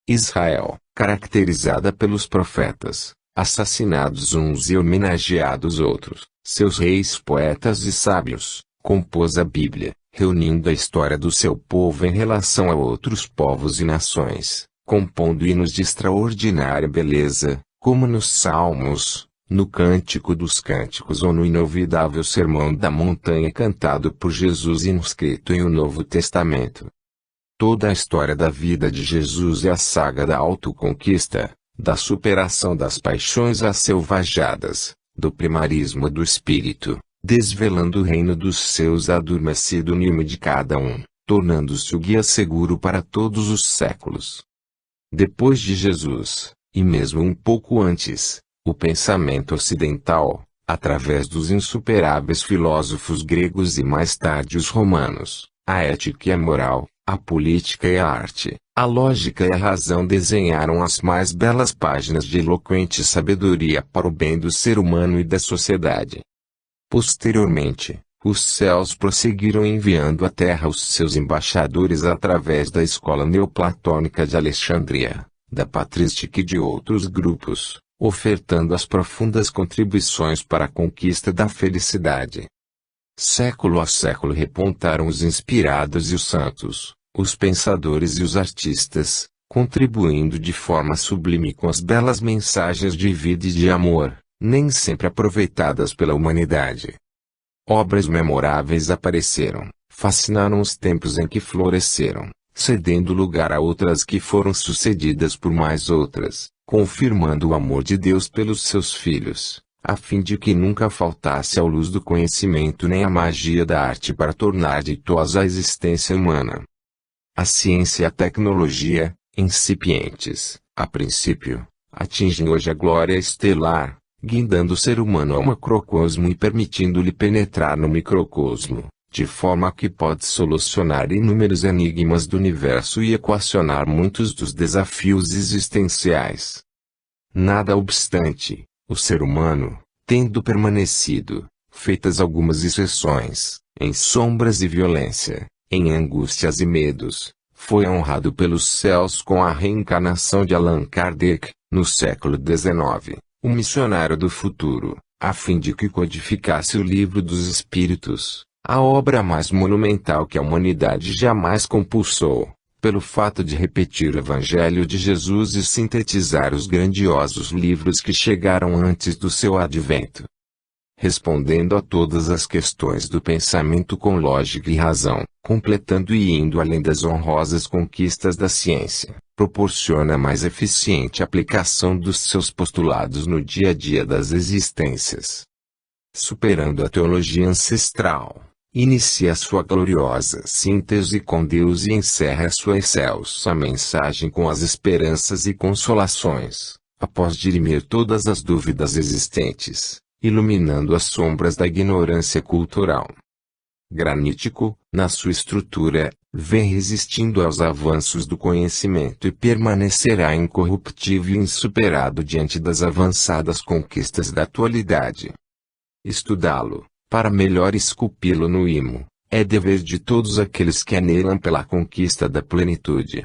Israel, caracterizada pelos profetas, assassinados uns e homenageados outros, seus reis poetas e sábios, compôs a Bíblia, reunindo a história do seu povo em relação a outros povos e nações, compondo hinos de extraordinária beleza, como nos Salmos, no Cântico dos Cânticos ou no inovidável Sermão da Montanha cantado por Jesus e inscrito em o Novo Testamento. Toda a história da vida de Jesus é a saga da autoconquista, da superação das paixões asselvajadas, do primarismo do espírito, desvelando o reino dos seus adormecido no imo de cada um, tornando-se o guia seguro para todos os séculos. Depois de Jesus, e mesmo um pouco antes, o pensamento ocidental, através dos insuperáveis filósofos gregos e mais tarde os romanos, a ética e a moral, a política e a arte, a lógica e a razão desenharam as mais belas páginas de eloquente sabedoria para o bem do ser humano e da sociedade. Posteriormente, os céus prosseguiram enviando à terra os seus embaixadores através da escola neoplatônica de Alexandria, da patrística e de outros grupos, ofertando as profundas contribuições para a conquista da felicidade. Século a século repontaram os inspirados e os santos, os pensadores e os artistas, contribuindo de forma sublime com as belas mensagens de vida e de amor, nem sempre aproveitadas pela humanidade. Obras memoráveis apareceram, fascinaram os tempos em que floresceram, cedendo lugar a outras que foram sucedidas por mais outras, confirmando o amor de Deus pelos seus filhos, a fim de que nunca faltasse a luz do conhecimento nem a magia da arte para tornar ditosa a existência humana. A ciência e a tecnologia, incipientes, a princípio, atingem hoje a glória estelar, guindando o ser humano ao macrocosmo e permitindo-lhe penetrar no microcosmo, de forma que pode solucionar inúmeros enigmas do universo e equacionar muitos dos desafios existenciais. Nada obstante, o ser humano, tendo permanecido, feitas algumas exceções, em sombras e violência, em angústias e medos, foi honrado pelos céus com a reencarnação de Allan Kardec, no século XIX, o missionário do futuro, a fim de que codificasse o Livro dos Espíritos, a obra mais monumental que a humanidade jamais compulsou, pelo fato de repetir o Evangelho de Jesus e sintetizar os grandiosos livros que chegaram antes do seu advento. Respondendo a todas as questões do pensamento com lógica e razão, completando e indo além das honrosas conquistas da ciência, proporciona mais eficiente aplicação dos seus postulados no dia a dia das existências. Superando a teologia ancestral, inicia sua gloriosa síntese com Deus e encerra sua excelsa mensagem com as esperanças e consolações, após dirimir todas as dúvidas existentes, iluminando as sombras da ignorância cultural. Granítico, na sua estrutura, vem resistindo aos avanços do conhecimento e permanecerá incorruptível e insuperado diante das avançadas conquistas da atualidade. Estudá-lo, para melhor esculpi-lo no imo, é dever de todos aqueles que anelam pela conquista da plenitude.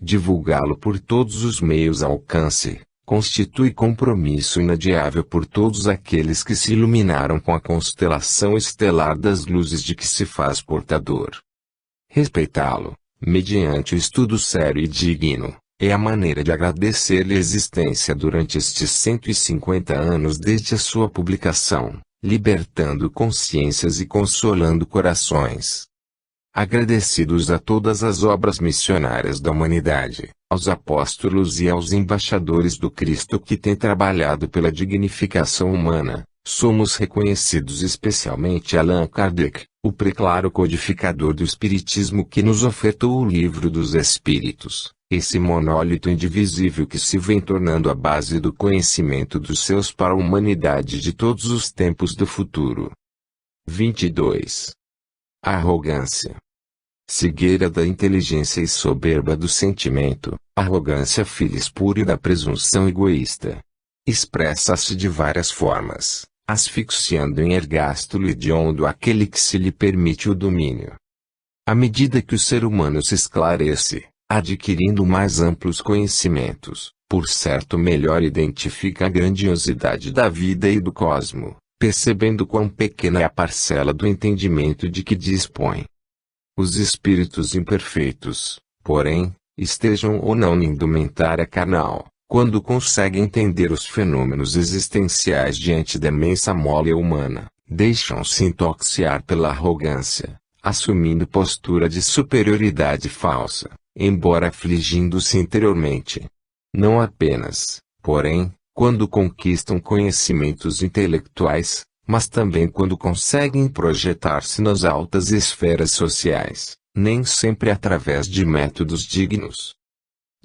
Divulgá-lo por todos os meios ao alcance, constitui compromisso inadiável por todos aqueles que se iluminaram com a constelação estelar das luzes de que se faz portador. Respeitá-lo, mediante o estudo sério e digno, é a maneira de agradecer-lhe a existência durante estes 150 anos desde a sua publicação, libertando consciências e consolando corações. Agradecidos a todas as obras missionárias da humanidade, aos apóstolos e aos embaixadores do Cristo que têm trabalhado pela dignificação humana, somos reconhecidos especialmente a Allan Kardec, o preclaro codificador do Espiritismo que nos ofertou o Livro dos Espíritos, esse monólito indivisível que se vem tornando a base do conhecimento dos seus para a humanidade de todos os tempos do futuro. 22. A arrogância. Cegueira da inteligência e soberba do sentimento, arrogância filha espúria da presunção egoísta. Expressa-se de várias formas, asfixiando em ergástulo hediondo aquele que se lhe permite o domínio. À medida que o ser humano se esclarece, adquirindo mais amplos conhecimentos, por certo melhor identifica a grandiosidade da vida e do cosmo, percebendo quão pequena é a parcela do entendimento de que dispõe. Os espíritos imperfeitos, porém, estejam ou não em indumentária carnal, quando conseguem entender os fenômenos existenciais diante da imensa mole humana, deixam-se intoxicar pela arrogância, assumindo postura de superioridade falsa, embora afligindo-se interiormente. Não apenas, porém, quando conquistam conhecimentos intelectuais, mas também quando conseguem projetar-se nas altas esferas sociais, nem sempre através de métodos dignos.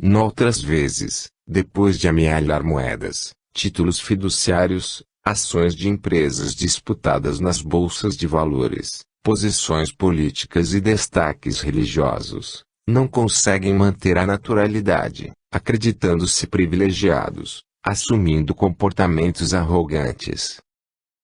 Noutras vezes, depois de amealhar moedas, títulos fiduciários, ações de empresas disputadas nas bolsas de valores, posições políticas e destaques religiosos, não conseguem manter a naturalidade, acreditando-se privilegiados, assumindo comportamentos arrogantes.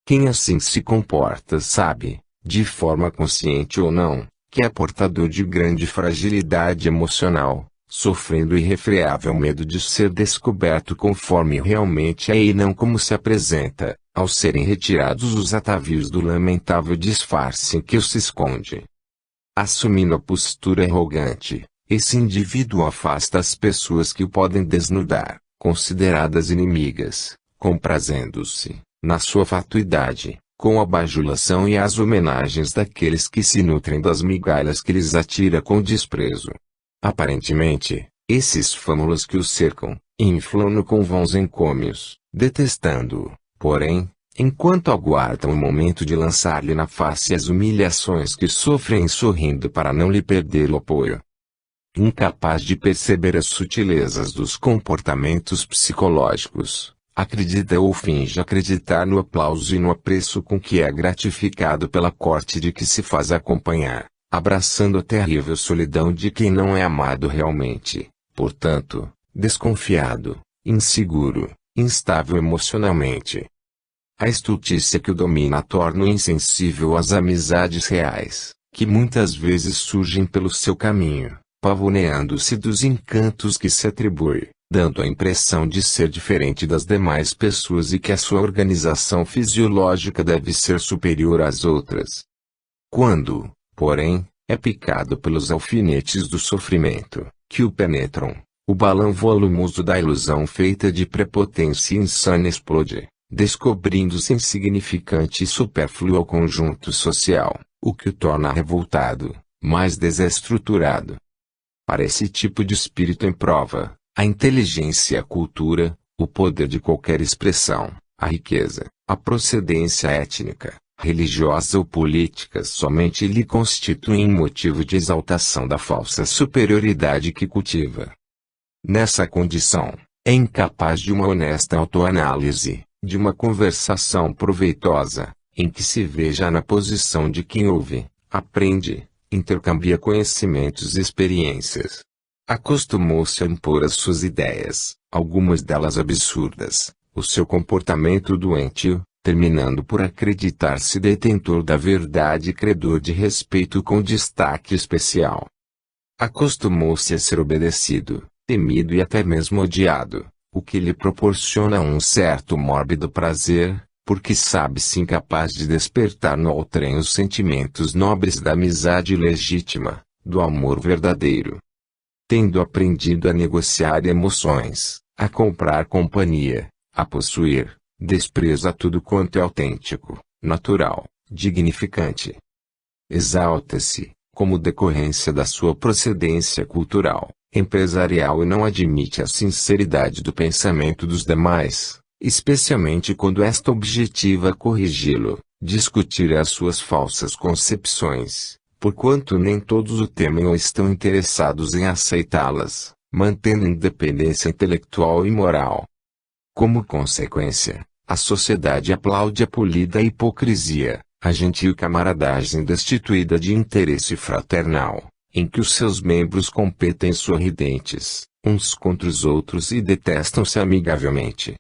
Quem assim se comporta sabe, de forma consciente ou não, que é portador de grande fragilidade emocional, sofrendo irrefreável medo de ser descoberto conforme realmente é e não como se apresenta, ao serem retirados os atavios do lamentável disfarce em que se esconde. Assumindo a postura arrogante, esse indivíduo afasta as pessoas que o podem desnudar, consideradas inimigas, comprazendo-se, na sua fatuidade, com a bajulação e as homenagens daqueles que se nutrem das migalhas que lhes atira com desprezo. Aparentemente, esses fâmulos que o cercam, inflam-no com vãos encômios, detestando-o, porém, enquanto aguardam o momento de lançar-lhe na face as humilhações que sofrem sorrindo para não lhe perder o apoio. Incapaz de perceber as sutilezas dos comportamentos psicológicos, acredita ou finge acreditar no aplauso e no apreço com que é gratificado pela corte de que se faz acompanhar, abraçando a terrível solidão de quem não é amado realmente, portanto, desconfiado, inseguro, instável emocionalmente. A estultícia que o domina torna-o insensível às amizades reais, que muitas vezes surgem pelo seu caminho, pavoneando-se dos encantos que se atribui, dando a impressão de ser diferente das demais pessoas e que a sua organização fisiológica deve ser superior às outras. Quando, porém, é picado pelos alfinetes do sofrimento, que o penetram, o balão volumoso da ilusão feita de prepotência insana explode, descobrindo-se insignificante e supérfluo ao conjunto social, o que o torna revoltado, mais desestruturado. Para esse tipo de espírito em prova, a inteligência e a cultura, o poder de qualquer expressão, a riqueza, a procedência étnica, religiosa ou política somente lhe constituem motivo de exaltação da falsa superioridade que cultiva. Nessa condição, é incapaz de uma honesta autoanálise, de uma conversação proveitosa, em que se veja na posição de quem ouve, aprende, intercambia conhecimentos e experiências. Acostumou-se a impor as suas ideias, algumas delas absurdas, o seu comportamento doentio, terminando por acreditar-se detentor da verdade e credor de respeito com destaque especial. Acostumou-se a ser obedecido, temido e até mesmo odiado, o que lhe proporciona um certo mórbido prazer, porque sabe-se incapaz de despertar no outrem os sentimentos nobres da amizade legítima, do amor verdadeiro. Tendo aprendido a negociar emoções, a comprar companhia, a possuir, despreza tudo quanto é autêntico, natural, dignificante. Exalta-se, como decorrência da sua procedência cultural, empresarial e não admite a sinceridade do pensamento dos demais, especialmente quando esta objetiva corrigi-lo, discutir as suas falsas concepções, porquanto nem todos o temem ou estão interessados em aceitá-las, mantendo independência intelectual e moral. Como consequência, a sociedade aplaude a polida hipocrisia, a gentil camaradagem destituída de interesse fraternal, em que os seus membros competem sorridentes, uns contra os outros e detestam-se amigavelmente.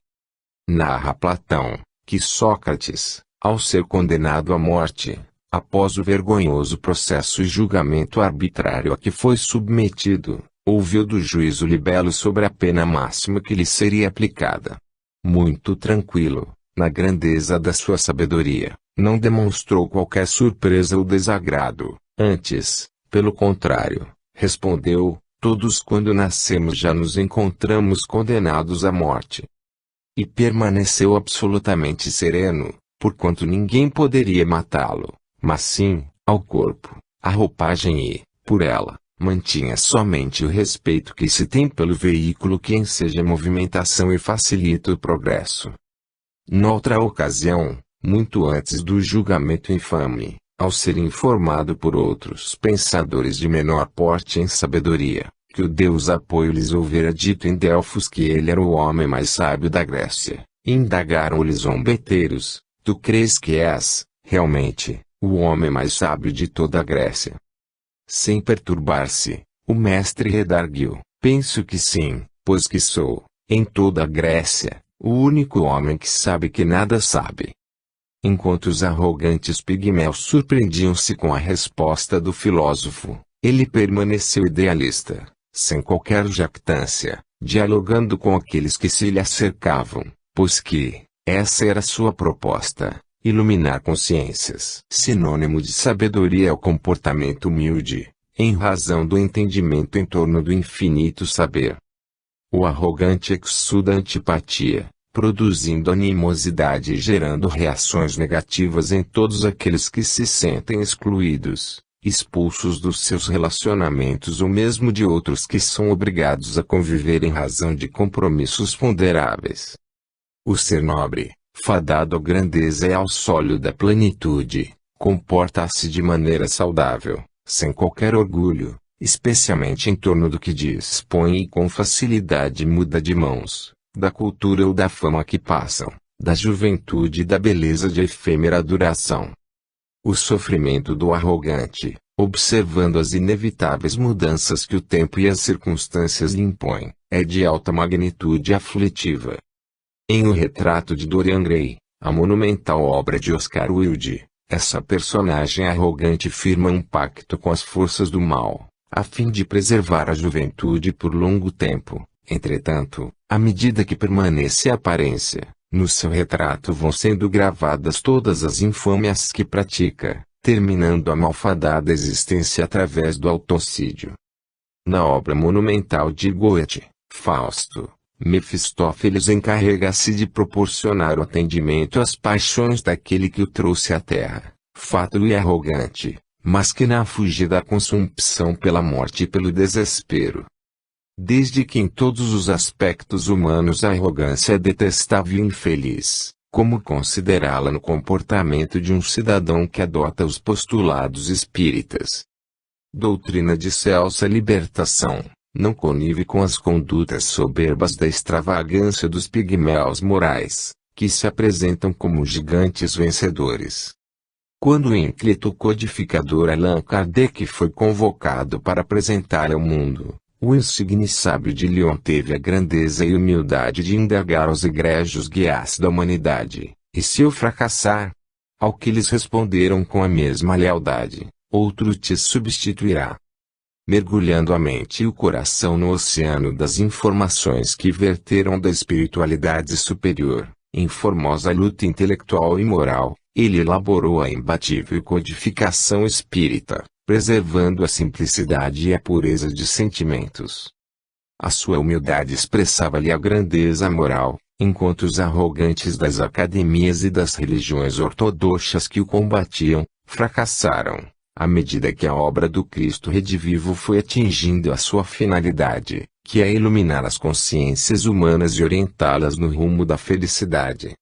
Narra Platão, que Sócrates, ao ser condenado à morte, após o vergonhoso processo e julgamento arbitrário a que foi submetido, ouviu do juiz o libelo sobre a pena máxima que lhe seria aplicada. Muito tranquilo, na grandeza da sua sabedoria, não demonstrou qualquer surpresa ou desagrado, antes, pelo contrário, respondeu: todos quando nascemos já nos encontramos condenados à morte. E permaneceu absolutamente sereno, porquanto ninguém poderia matá-lo, mas sim, ao corpo, à roupagem e, por ela, mantinha somente o respeito que se tem pelo veículo que enseja a movimentação e facilita o progresso. Noutra ocasião, muito antes do julgamento infame, ao ser informado por outros pensadores de menor porte em sabedoria, que o Deus Apoio lhes houvera dito em Delfos que ele era o homem mais sábio da Grécia, indagaram-lhe zombeteiros: tu crês que és, realmente, o homem mais sábio de toda a Grécia? Sem perturbar-se, o mestre redarguiu: penso que sim, pois que sou, em toda a Grécia, o único homem que sabe que nada sabe. Enquanto os arrogantes pigmeus surpreendiam-se com a resposta do filósofo, ele permaneceu idealista, sem qualquer jactância, dialogando com aqueles que se lhe acercavam, pois que, essa era sua proposta: iluminar consciências. Sinônimo de sabedoria é o comportamento humilde, em razão do entendimento em torno do infinito saber. O arrogante exuda antipatia, produzindo animosidade e gerando reações negativas em todos aqueles que se sentem excluídos, expulsos dos seus relacionamentos ou mesmo de outros que são obrigados a conviver em razão de compromissos ponderáveis. O ser nobre, fadado à grandeza e ao sólio da plenitude, comporta-se de maneira saudável, sem qualquer orgulho, especialmente em torno do que dispõe e com facilidade muda de mãos, da cultura ou da fama que passam, da juventude e da beleza de efêmera duração. O sofrimento do arrogante, observando as inevitáveis mudanças que o tempo e as circunstâncias lhe impõem, é de alta magnitude aflitiva. Em O Retrato de Dorian Gray, a monumental obra de Oscar Wilde, essa personagem arrogante firma um pacto com as forças do mal, a fim de preservar a juventude por longo tempo. Entretanto, à medida que permanece a aparência, no seu retrato vão sendo gravadas todas as infâmias que pratica, terminando a malfadada existência através do autocídio. Na obra monumental de Goethe, Fausto, Mefistófeles encarrega-se de proporcionar o atendimento às paixões daquele que o trouxe à terra, fátuo e arrogante, mas que na fuge da consumpção pela morte e pelo desespero. Desde que em todos os aspectos humanos a arrogância é detestável e infeliz, como considerá-la no comportamento de um cidadão que adota os postulados espíritas? Doutrina de Celsa Libertação, não connive com as condutas soberbas da extravagância dos pigmeus morais, que se apresentam como gigantes vencedores. Quando o ínclito codificador Allan Kardec foi convocado para apresentar ao mundo, o insigne sábio de Lyon teve a grandeza e humildade de indagar os egrégios guias da humanidade, e se eu fracassar? Ao que lhes responderam com a mesma lealdade: outro te substituirá. Mergulhando a mente e o coração no oceano das informações que verteram da espiritualidade superior, em formosa luta intelectual e moral, ele elaborou a imbatível codificação espírita, preservando a simplicidade e a pureza de sentimentos. A sua humildade expressava-lhe a grandeza moral, enquanto os arrogantes das academias e das religiões ortodoxas que o combatiam, fracassaram, À medida que a obra do Cristo redivivo foi atingindo a sua finalidade, que é iluminar as consciências humanas e orientá-las no rumo da felicidade.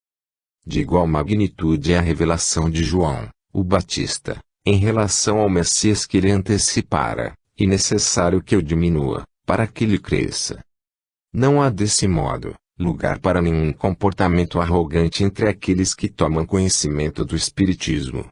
De igual magnitude é a revelação de João, o Batista, em relação ao Messias que ele antecipara, e necessário que eu diminua, para que ele cresça. Não há desse modo lugar para nenhum comportamento arrogante entre aqueles que tomam conhecimento do Espiritismo.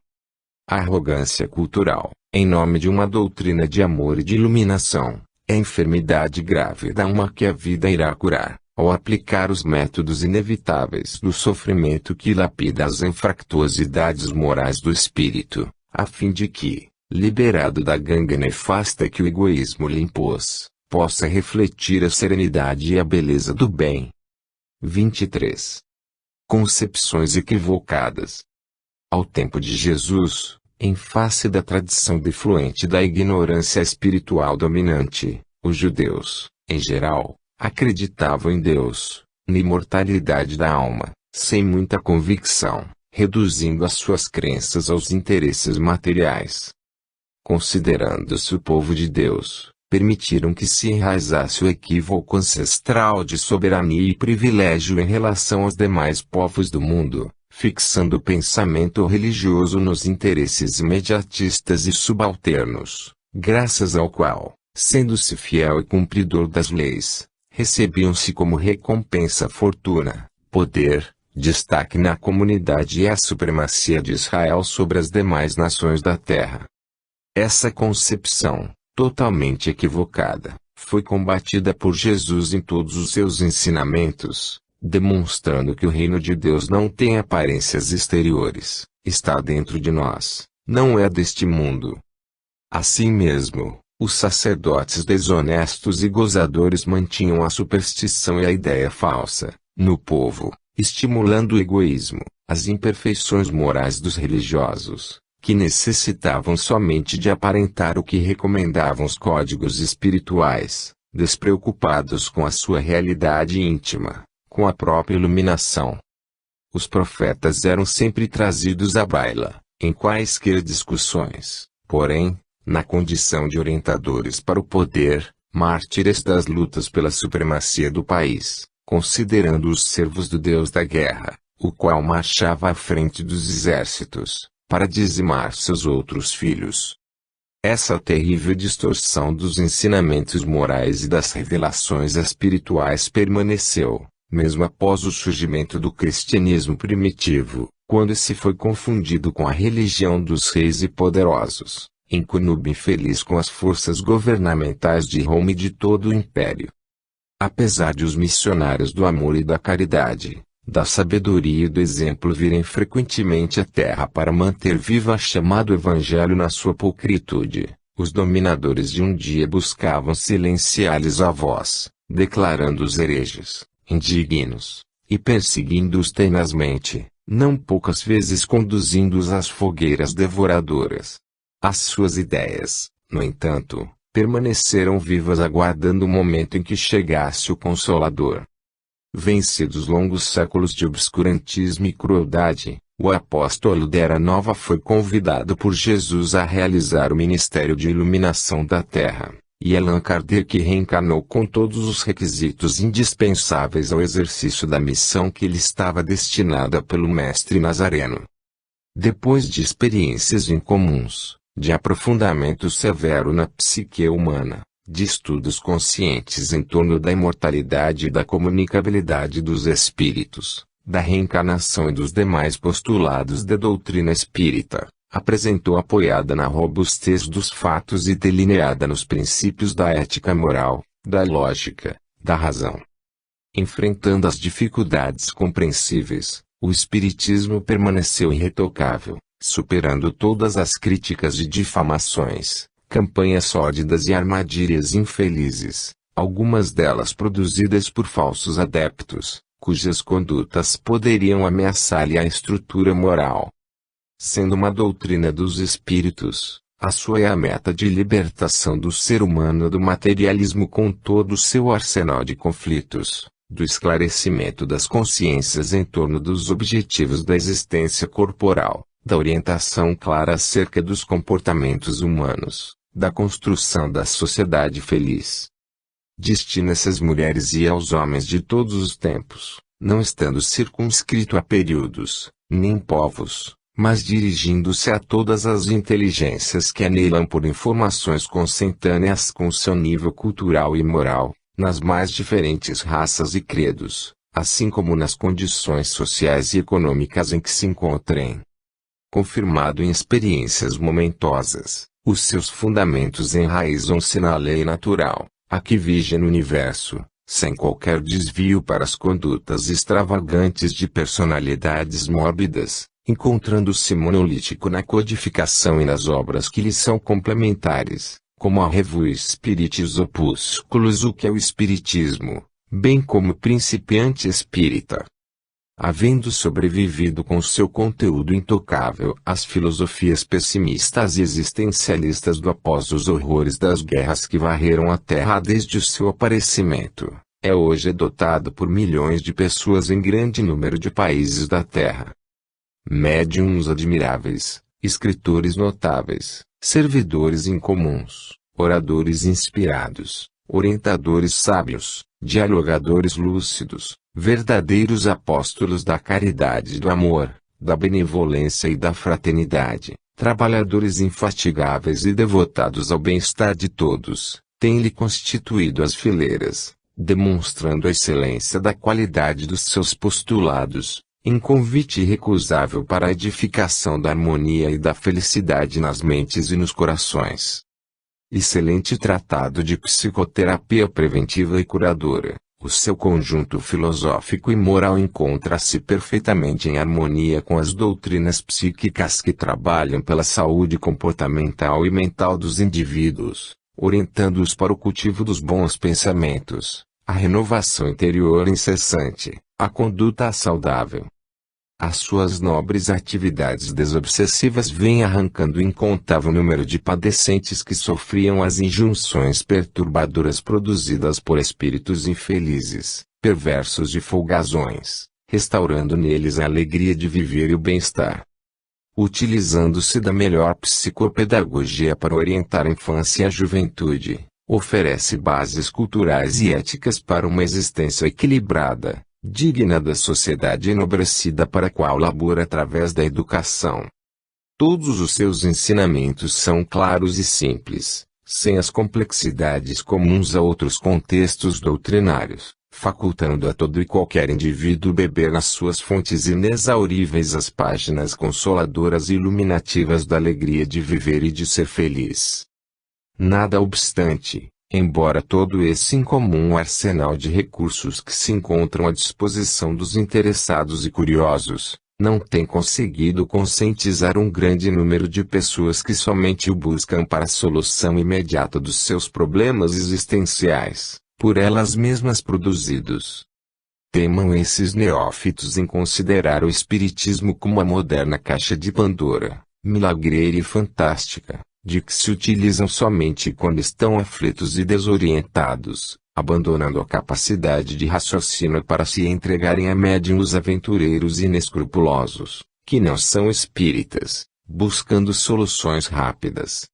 A arrogância cultural, em nome de uma doutrina de amor e de iluminação, é enfermidade grave da alma que a vida irá curar, ao aplicar os métodos inevitáveis do sofrimento que lapida as infractuosidades morais do espírito, a fim de que, liberado da ganga nefasta que o egoísmo lhe impôs, possa refletir a serenidade e a beleza do bem. 23. Concepções equivocadas. Ao tempo de Jesus, em face da tradição defluente da ignorância espiritual dominante, os judeus, em geral, acreditavam em Deus, na imortalidade da alma, sem muita convicção, reduzindo as suas crenças aos interesses materiais. Considerando-se o povo de Deus, permitiram que se enraizasse o equívoco ancestral de soberania e privilégio em relação aos demais povos do mundo, fixando o pensamento religioso nos interesses imediatistas e subalternos, graças ao qual, sendo-se fiel e cumpridor das leis, recebiam-se como recompensa fortuna, poder, destaque na comunidade e a supremacia de Israel sobre as demais nações da terra. Essa concepção, totalmente equivocada, foi combatida por Jesus em todos os seus ensinamentos, demonstrando que o reino de Deus não tem aparências exteriores, está dentro de nós, não é deste mundo. Assim mesmo, os sacerdotes desonestos e gozadores mantinham a superstição e a ideia falsa, no povo, estimulando o egoísmo, as imperfeições morais dos religiosos, que necessitavam somente de aparentar o que recomendavam os códigos espirituais, despreocupados com a sua realidade íntima, com a própria iluminação. Os profetas eram sempre trazidos à baila, em quaisquer discussões, porém, na condição de orientadores para o poder, mártires das lutas pela supremacia do país, considerando os servos do Deus da guerra, o qual marchava à frente dos exércitos, para dizimar seus outros filhos. Essa terrível distorção dos ensinamentos morais e das revelações espirituais permaneceu, mesmo após o surgimento do cristianismo primitivo, quando se foi confundido com a religião dos reis e poderosos, em conúbio infeliz com as forças governamentais de Roma e de todo o império. Apesar de os missionários do amor e da caridade, da sabedoria e do exemplo virem frequentemente à terra para manter viva a chama do evangelho na sua pulcritude, os dominadores de um dia buscavam silenciar-lhes a voz, declarando-os hereges, indignos, e perseguindo-os tenazmente, não poucas vezes conduzindo-os às fogueiras devoradoras. As suas ideias, no entanto, permaneceram vivas aguardando o momento em que chegasse o Consolador. Vencidos longos séculos de obscurantismo e crueldade, o apóstolo da Era Nova foi convidado por Jesus a realizar o ministério de iluminação da Terra, e Allan Kardec reencarnou com todos os requisitos indispensáveis ao exercício da missão que lhe estava destinada pelo Mestre Nazareno. Depois de experiências incomuns, de aprofundamento severo na psique humana, de estudos conscientes em torno da imortalidade e da comunicabilidade dos espíritos, da reencarnação e dos demais postulados da doutrina espírita, apresentou apoiada na robustez dos fatos e delineada nos princípios da ética moral, da lógica, da razão. Enfrentando as dificuldades compreensíveis, o espiritismo permaneceu irretocável, superando todas as críticas e difamações, campanhas sórdidas e armadilhas infelizes, algumas delas produzidas por falsos adeptos, cujas condutas poderiam ameaçar-lhe a estrutura moral. Sendo uma doutrina dos espíritos, a sua é a meta de libertação do ser humano do materialismo com todo o seu arsenal de conflitos, do esclarecimento das consciências em torno dos objetivos da existência corporal, da orientação clara acerca dos comportamentos humanos, da construção da sociedade feliz. Destina-se às mulheres e aos homens de todos os tempos, não estando circunscrito a períodos, nem povos, mas dirigindo-se a todas as inteligências que anelam por informações consentâneas com seu nível cultural e moral, nas mais diferentes raças e credos, assim como nas condições sociais e econômicas em que se encontrem. Confirmado em experiências momentosas, os seus fundamentos enraizam-se na lei natural, a que vige no universo, sem qualquer desvio para as condutas extravagantes de personalidades mórbidas, encontrando-se monolítico na codificação e nas obras que lhe são complementares, como a Revue Spiritis Opusculus, o que é o Espiritismo, bem como Principiante Espírita. Havendo sobrevivido com seu conteúdo intocável às filosofias pessimistas e existencialistas do após os horrores das guerras que varreram a Terra desde o seu aparecimento, é hoje adotado por milhões de pessoas em grande número de países da Terra. Médiuns admiráveis, escritores notáveis, servidores incomuns, oradores inspirados, orientadores sábios, dialogadores lúcidos, verdadeiros apóstolos da caridade e do amor, da benevolência e da fraternidade, trabalhadores infatigáveis e devotados ao bem-estar de todos, têm-lhe constituído as fileiras, demonstrando a excelência da qualidade dos seus postulados, em convite irrecusável para a edificação da harmonia e da felicidade nas mentes e nos corações. Excelente tratado de psicoterapia preventiva e curadora, o seu conjunto filosófico e moral encontra-se perfeitamente em harmonia com as doutrinas psíquicas que trabalham pela saúde comportamental e mental dos indivíduos, orientando-os para o cultivo dos bons pensamentos, a renovação interior incessante, a conduta saudável. As suas nobres atividades desobsessivas vêm arrancando incontável número de padecentes que sofriam as injunções perturbadoras produzidas por espíritos infelizes, perversos e folgazões, restaurando neles a alegria de viver e o bem-estar. Utilizando-se da melhor psicopedagogia para orientar a infância e a juventude, oferece bases culturais e éticas para uma existência equilibrada, digna da sociedade enobrecida para a qual labora através da educação. Todos os seus ensinamentos são claros e simples, sem as complexidades comuns a outros contextos doutrinários, facultando a todo e qualquer indivíduo beber nas suas fontes inexauríveis as páginas consoladoras e iluminativas da alegria de viver e de ser feliz. Nada obstante, embora todo esse incomum arsenal de recursos que se encontram à disposição dos interessados e curiosos, não tem conseguido conscientizar um grande número de pessoas que somente o buscam para a solução imediata dos seus problemas existenciais, por elas mesmas produzidos. Temam esses neófitos em considerar o Espiritismo como a moderna caixa de Pandora, milagreira e fantástica, de que se utilizam somente quando estão aflitos e desorientados, abandonando a capacidade de raciocínio para se entregarem a médiuns aventureiros e inescrupulosos, que não são espíritas, buscando soluções rápidas.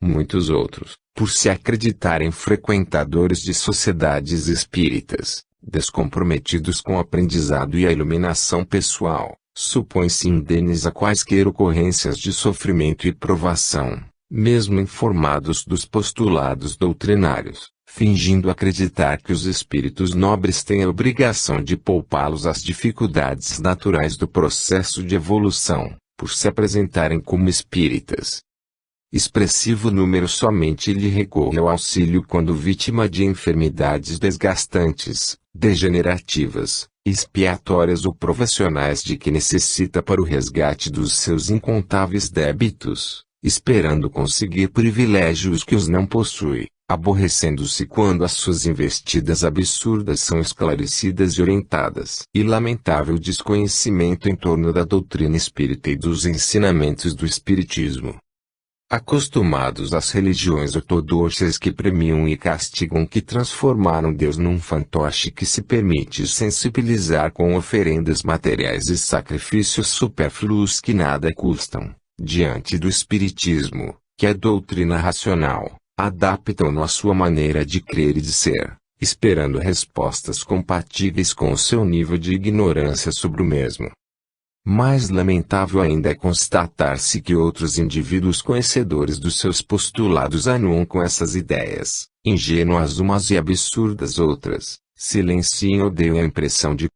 Muitos outros, por se acreditarem frequentadores de sociedades espíritas, descomprometidos com o aprendizado e a iluminação pessoal, supõem-se indenes a quaisquer ocorrências de sofrimento e provação, mesmo informados dos postulados doutrinários, fingindo acreditar que os espíritos nobres têm a obrigação de poupá-los às dificuldades naturais do processo de evolução, por se apresentarem como espíritas. Expressivo número somente lhe recorre ao auxílio quando vítima de enfermidades desgastantes, degenerativas, expiatórias ou profissionais de que necessita para o resgate dos seus incontáveis débitos, esperando conseguir privilégios que os não possui, aborrecendo-se quando as suas investidas absurdas são esclarecidas e orientadas. E lamentável desconhecimento em torno da doutrina espírita e dos ensinamentos do espiritismo. Acostumados às religiões ortodoxas que premiam e castigam, que transformaram Deus num fantoche que se permite sensibilizar com oferendas materiais e sacrifícios supérfluos que nada custam, diante do Espiritismo, que é doutrina racional, adaptam-no à sua maneira de crer e de ser, esperando respostas compatíveis com o seu nível de ignorância sobre o mesmo. Mais lamentável ainda é constatar-se que outros indivíduos conhecedores dos seus postulados anuam com essas ideias, ingênuas umas e absurdas outras, silenciam ou dêem a impressão de